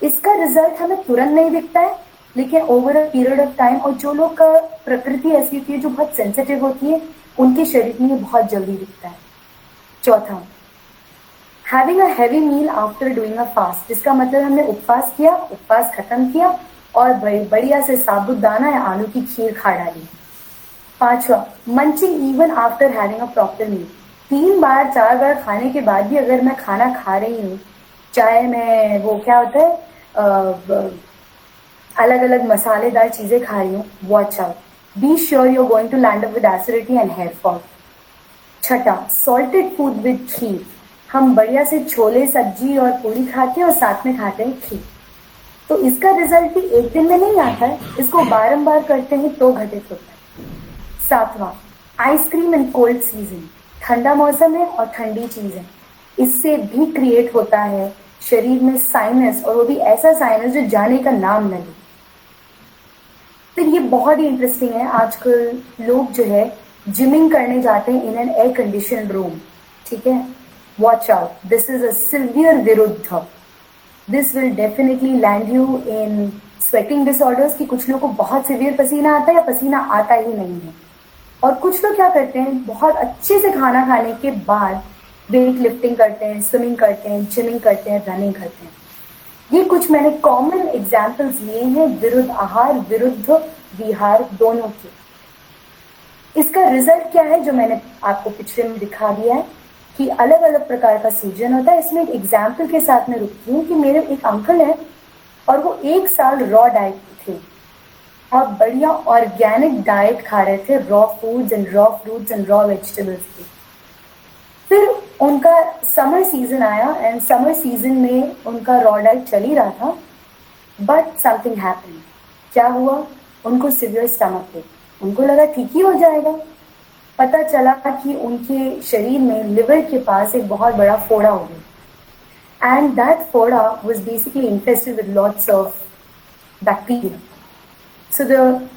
इसका रिजल्ट हमें तुरंत नहीं दिखता है लेकिन over a period of time, और जो लोग का प्रकृति ऐसी होती है जो बहुत सेंसिटिव होती है उनके शरीर में ये बहुत जल्दी दिखता है. चौथा, having a heavy meal after doing a fast. जिसका मतलब हमने उपवास किया, उपवास खत्म किया और बढ़िया से साबुदाना या आलू की खीर खा डाली. पांचवा, munching even after having a proper meal. 3 बार 4 बार खाने के बाद भी अगर मैं खाना खा रही हूँ, चाहे मैं वो क्या होता है अलग अलग मसालेदार चीजें खा रही हूँ, watch out, be sure you are going to land up with acidity and hair fall. छठा, सॉल्टेड फूड विद खीर। हम बढ़िया से छोले सब्जी और पूरी खाते हैं और साथ में खाते हैं खीर, तो इसका रिजल्ट भी एक दिन में नहीं आता है, इसको बारंबार करते हैं तो घटित होता है। सातवां, आइसक्रीम इन कोल्ड सीजन। ठंडा मौसम है और ठंडी चीज है, इससे भी क्रिएट होता है शरीर में साइनस, और वो भी ऐसा साइनस जो जाने का नाम न ले। फिर ये बहुत ही इंटरेस्टिंग है, आजकल लोग जो है जिमिंग करने जाते हैं in an air condition room, ठीक है। Watch out, this is a severe viruddh, this will definitely land you in sweating disorders, कि कुछ लोगों को बहुत सिवियर पसीना आता है या पसीना आता ही नहीं है। और कुछ लोग क्या करते हैं, बहुत अच्छे से खाना खाने के बाद वेट लिफ्टिंग करते हैं, स्विमिंग करते हैं, जिमिंग करते हैं, रनिंग करते हैं। ये कुछ मैंने कॉमन एग्जाम्पल्स लिए हैं विरुद्ध आहार, विरुद्ध विहार दोनों के। इसका रिजल्ट क्या है, जो मैंने आपको पिछले में दिखा दिया है कि अलग अलग प्रकार का सूजन होता है। इसमें एक एग्जाम्पल के साथ मैं रुकती हूँ कि मेरे एक अंकल है और वो 1 साल रॉ डाइट पे थे और बढ़िया ऑर्गेनिक डाइट खा रहे थे, raw foods and raw fruits and raw vegetables की। फिर उनका समर सीजन आया एंड समर सीजन में उनका रॉ डाइट चल ही रहा था, बट समथिंग हैपेंड। क्या हुआ, उनको सिवियर स्टमक पेन। उनको लगा ठीक ही हो जाएगा, पता चला कि उनके शरीर में लिवर के पास एक बहुत बड़ा फोड़ा हो गया, and that phoda was basically infested with lots of bacteria. So the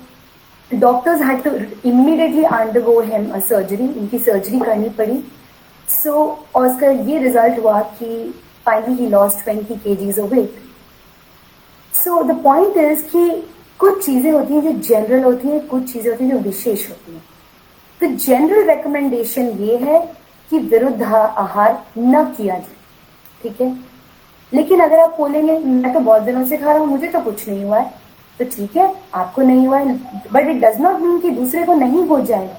doctors had to immediately undergo him a surgery, उनकी सर्जरी करनी पड़ी। सो और उसका ये रिजल्ट हुआ कि finally he lost 20 kgs of weight. So the point is कि कुछ चीजें होती हैं जो जनरल होती हैं, कुछ चीजें होती हैं जो विशेष होती हैं। तो जनरल रिकमेंडेशन ये है कि विरुद्ध आहार न किया जाए, ठीक है। लेकिन अगर आप बोलेंगे मैं तो बहुत दिनों से खा रहा हूँ, मुझे तो कुछ नहीं हुआ है, तो ठीक है, आपको नहीं हुआ है, but it does not mean कि दूसरे को नहीं हो जाएगा।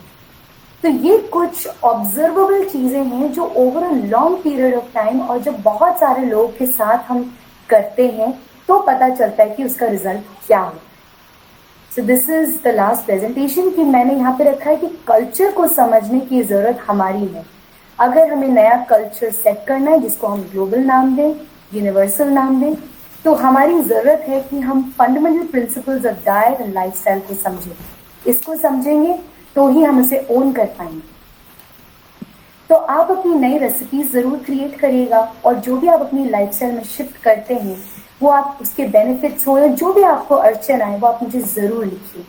तो ये कुछ ऑब्जर्वेबल चीजें हैं जो over a long period of time और जब बहुत सारे लोगों के साथ हम करते हैं तो पता चलता है कि उसका रिजल्ट क्या हो। So this is the last presentation कि मैंने यहाँ पे रखा है कि कल्चर को समझने की जरूरत हमारी है। अगर हमें नया कल्चर सेट करना है जिसको हम ग्लोबल नाम दें, यूनिवर्सल नाम दें, तो हमारी जरूरत है कि हम fundamental principles of diet and lifestyle को समझें। इसको समझेंगे तो ही हम उसे ओन कर पाएंगे। तो आप अपनी नई रेसिपीज जरूर क्रिएट करिएगा और जो भी आप अपनी लाइफस्टाइल में शिफ्ट करते हैं वो आप उसके बेनिफिट्स हो या जो भी आपको अड़चन आए वो आप मुझे जरूर लिखिए।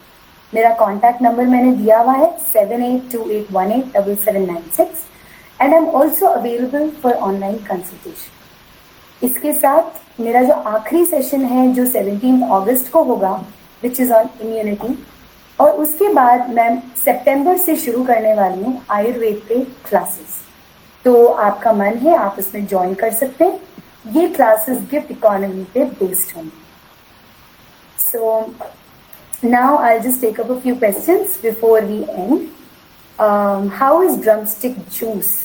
मेरा कॉन्टैक्ट नंबर मैंने दिया हुआ है 7828187796 and I am also available for online consultation. इसके साथ मेरा जो आखिरी सेशन है जो 17 अगस्त को होगा विच इज ऑन इम्यूनिटी, और उसके बाद मैं सितंबर से शुरू करने वाली हूँ आयुर्वेद पे क्लासेस। तो आपका मन है आप इसमें ज्वाइन कर सकते हैं। ये क्लासेस गिफ्ट इकोनॉमी पे बेस्ड होंगी। So now I just take up a few questions before we end. How is drumstick juice?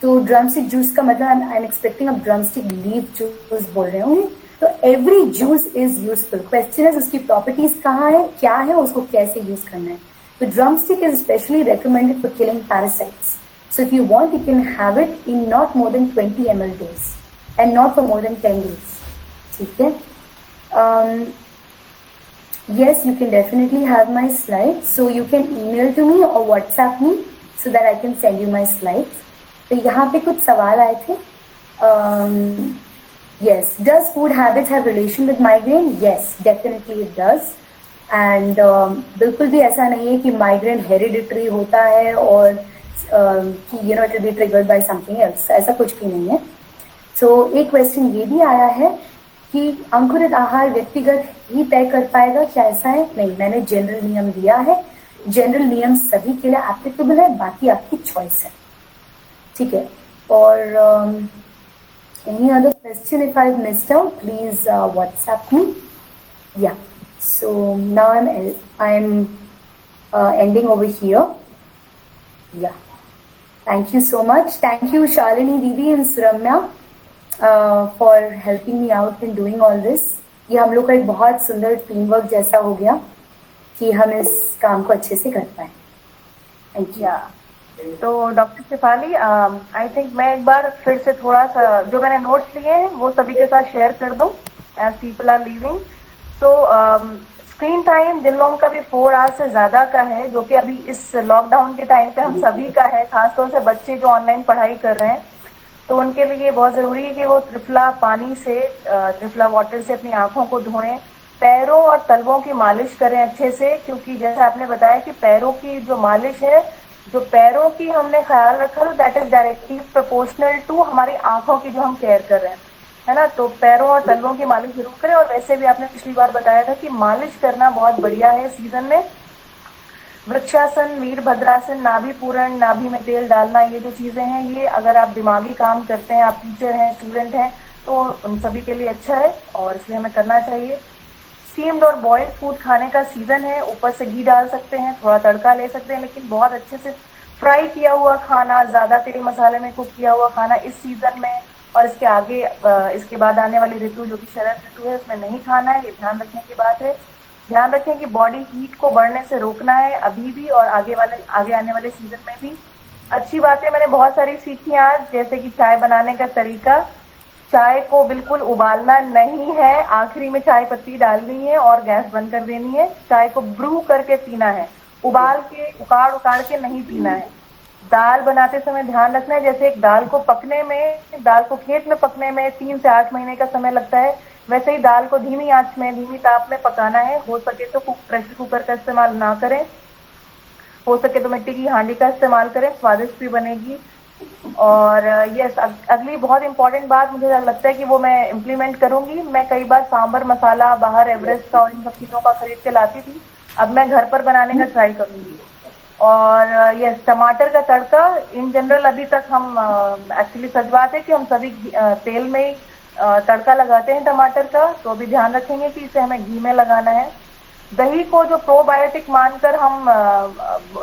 तो ड्रमस्टिक जूस का मतलब आई एम एक्सपेक्टिंग अब ड्रमस्टिक लीफ जूस बोल रहे होंगे। तो every juice is useful. Question है उसकी प्रॉपर्टीज कहाँ है, क्या है, उसको कैसे यूज करना है। तो drumstick is specially recommended for killing parasites. So if you want, you can have it in not more than 20 ml dose and not for more than 10 days. ठीक है? Yes, you can definitely have my slides. So you can email to me or WhatsApp me so that I can send you my slides. तो यहाँ पे कुछ सवाल आए थे। Yes, does food habits have relation with migraine? Yes, definitely it does. And बिल्कुल भी ऐसा नहीं है कि माइग्रेन हेरिडिटरी होता है और कि it will be triggered by something else. ऐसा कुछ भी नहीं है। So एक क्वेश्चन ये भी आया है कि अंकुरित आहार व्यक्तिगत ही तय कर पाएगा, क्या ऐसा है? नहीं, मैंने जनरल नियम दिया है। जनरल नियम सभी के लिए एप्लीकेबल है, बाकी आपकी चॉइस है, ठीक है। और any other question if I've missed out, please WhatsApp me. Yeah. So now I'm ending over here. Yeah. Thank you so much. Thank you, Shalini Didi and Suramya, for helping me out in doing all this. ये हम लोग का एक बहुत सुंदर टीम वर्क जैसा हो गया कि हम इस काम को अच्छे से कर पाए. Thank you. या तो डॉक्टर शेफाली, आई थिंक मैं एक बार फिर से थोड़ा सा जो मैंने नोट्स लिए हैं वो सभी के साथ शेयर कर दूं एज पीपल आर लीविंग. तो स्क्रीन टाइम जिन लोगों का भी 4 आवर्स से ज्यादा का है, जो कि अभी इस लॉकडाउन के टाइम पे हम सभी का है, खासतौर से बच्चे जो ऑनलाइन पढ़ाई कर रहे हैं, तो उनके लिए बहुत जरूरी है कि वो त्रिफला पानी से, त्रिफला वाटर से अपनी आंखों को धोएं, पैरों और तलवों की मालिश करें अच्छे से, क्योंकि जैसे आपने बताया कि पैरों की जो मालिश है, जो पैरों की हमने ख्याल रखा तो that is directly proportional to हमारी आंखों की जो हम केयर कर रहे हैं, है ना. तो पैरों और तलवों की मालिश जरूर करें. और वैसे भी आपने पिछली बार बताया था कि मालिश करना बहुत बढ़िया है सीजन में. वृक्षासन, वीरभद्रासन, नाभि पूरण, नाभि में तेल डालना, ये जो चीजें हैं, ये अगर आप दिमागी काम करते हैं, आप टीचर हैं, स्टूडेंट हैं, तो उन सभी के लिए अच्छा है और इसलिए हमें करना चाहिए. स्टीम्ड और बॉइल्ड फूड खाने का सीजन है. ऊपर से घी डाल सकते हैं, थोड़ा तड़का ले सकते हैं, लेकिन बहुत अच्छे से फ्राई किया हुआ खाना, ज्यादा तेल मसाले में कुक किया हुआ खाना इस सीजन में और इसके आगे इसके बाद आने वाली ऋतु जो कि शरद ऋतु है, उसमें नहीं खाना है. ये ध्यान रखने की बात है. ध्यान रखें कि बॉडी हीट को बढ़ने से रोकना है अभी भी और आगे आने वाले सीजन में भी. अच्छी बातें मैंने बहुत सारी सीखी आज, जैसे कि चाय बनाने का तरीका. चाय को बिल्कुल उबालना नहीं है, आखिरी में चाय पत्ती डालनी है और गैस बंद कर देनी है. चाय को ब्रू करके पीना है, उबाल के उकाड़ के नहीं पीना है. दाल बनाते समय ध्यान रखना है, जैसे एक दाल को खेत में पकने में 3 से 8 महीने का समय लगता है, वैसे ही दाल को धीमी आंच में, धीमी ताप में पकाना है. हो सके तो प्रेशर कुकर का इस्तेमाल ना करें, हो सके तो मिट्टी की हांडी का इस्तेमाल करें, स्वादिष्ट भी बनेगी. और यस, अगली बहुत इंपॉर्टेंट बात मुझे लगता है कि वो मैं इम्प्लीमेंट करूंगी. मैं कई बार सांबर मसाला बाहर एवरेस्ट का और इन सब चीजों का खरीद के लाती थी, अब मैं घर पर बनाने का ट्राई करूंगी. और यस, टमाटर का तड़का इन जनरल अभी तक हम एक्चुअली सच बात है कि हम सभी तेल में ही तड़का लगाते हैं टमाटर का, तो अभी ध्यान रखेंगे कि इसे हमें घी में लगाना है. दही को जो प्रोबायोटिक मानकर हम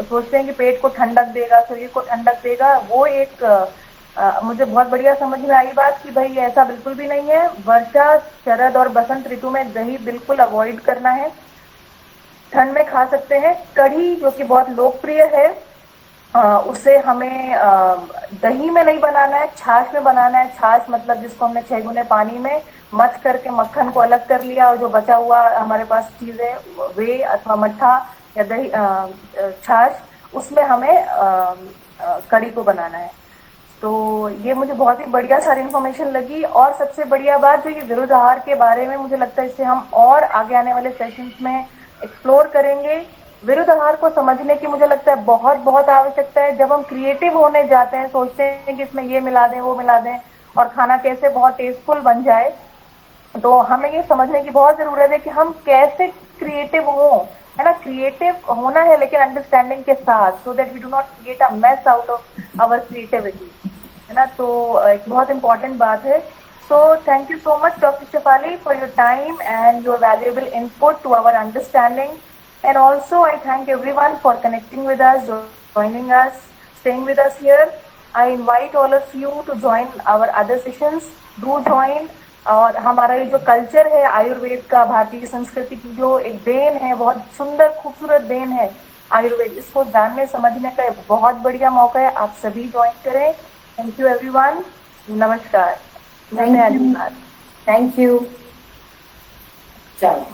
सोचते हैं कि पेट को ठंडक देगा, शरीर को ठंडक देगा, वो एक मुझे बहुत बढ़िया समझ में आई बात कि भाई ऐसा बिल्कुल भी नहीं है. वर्षा, शरद और बसंत ऋतु में दही बिल्कुल अवॉइड करना है. ठंड में खा सकते हैं. कढ़ी जो कि बहुत लोकप्रिय है, उसे हमें दही में नहीं बनाना है, छाछ में बनाना है. छाछ मतलब जिसको हमने 6 गुने पानी में मथ करके मक्खन को अलग कर लिया और जो बचा हुआ हमारे पास चीज है, वे अथवा मट्ठा या दही, छाछ, उसमें हमें कढ़ी को बनाना है. तो ये मुझे बहुत ही बढ़िया सारी इन्फॉर्मेशन लगी. और सबसे बढ़िया बात जो ये विरुद्ध आहार के बारे में, मुझे लगता है इससे हम और आगे आने वाले सेशंस में एक्सप्लोर करेंगे. विरुद्ध आहार को समझने की मुझे लगता है बहुत बहुत आवश्यकता है. जब हम क्रिएटिव होने जाते हैं, सोचते हैं कि इसमें ये मिला दें, वो मिला दें और खाना कैसे बहुत टेस्टफुल बन जाए, तो हमें ये समझने की बहुत जरूरत है कि हम कैसे क्रिएटिव हो, है ना. क्रिएटिव होना है लेकिन अंडरस्टैंडिंग के साथ, so that we do not create a mess out of our creativity, है ना. तो एक बहुत इंपॉर्टेंट बात है. So thank you so much, Dr. Shefali, for your time and your valuable input to our understanding. And also I thank everyone for connecting with us, joining us, staying with us here. I invite all of you to join our other sessions. Do join. और हमारा ये जो कल्चर है आयुर्वेद का, भारतीय संस्कृति की जो एक देन है, बहुत सुंदर खूबसूरत देन है आयुर्वेद, इसको जानने समझने का एक बहुत बढ़िया मौका है. आप सभी ज्वाइन करें. Thank you everyone. नमस्कार. Thank you. चलो.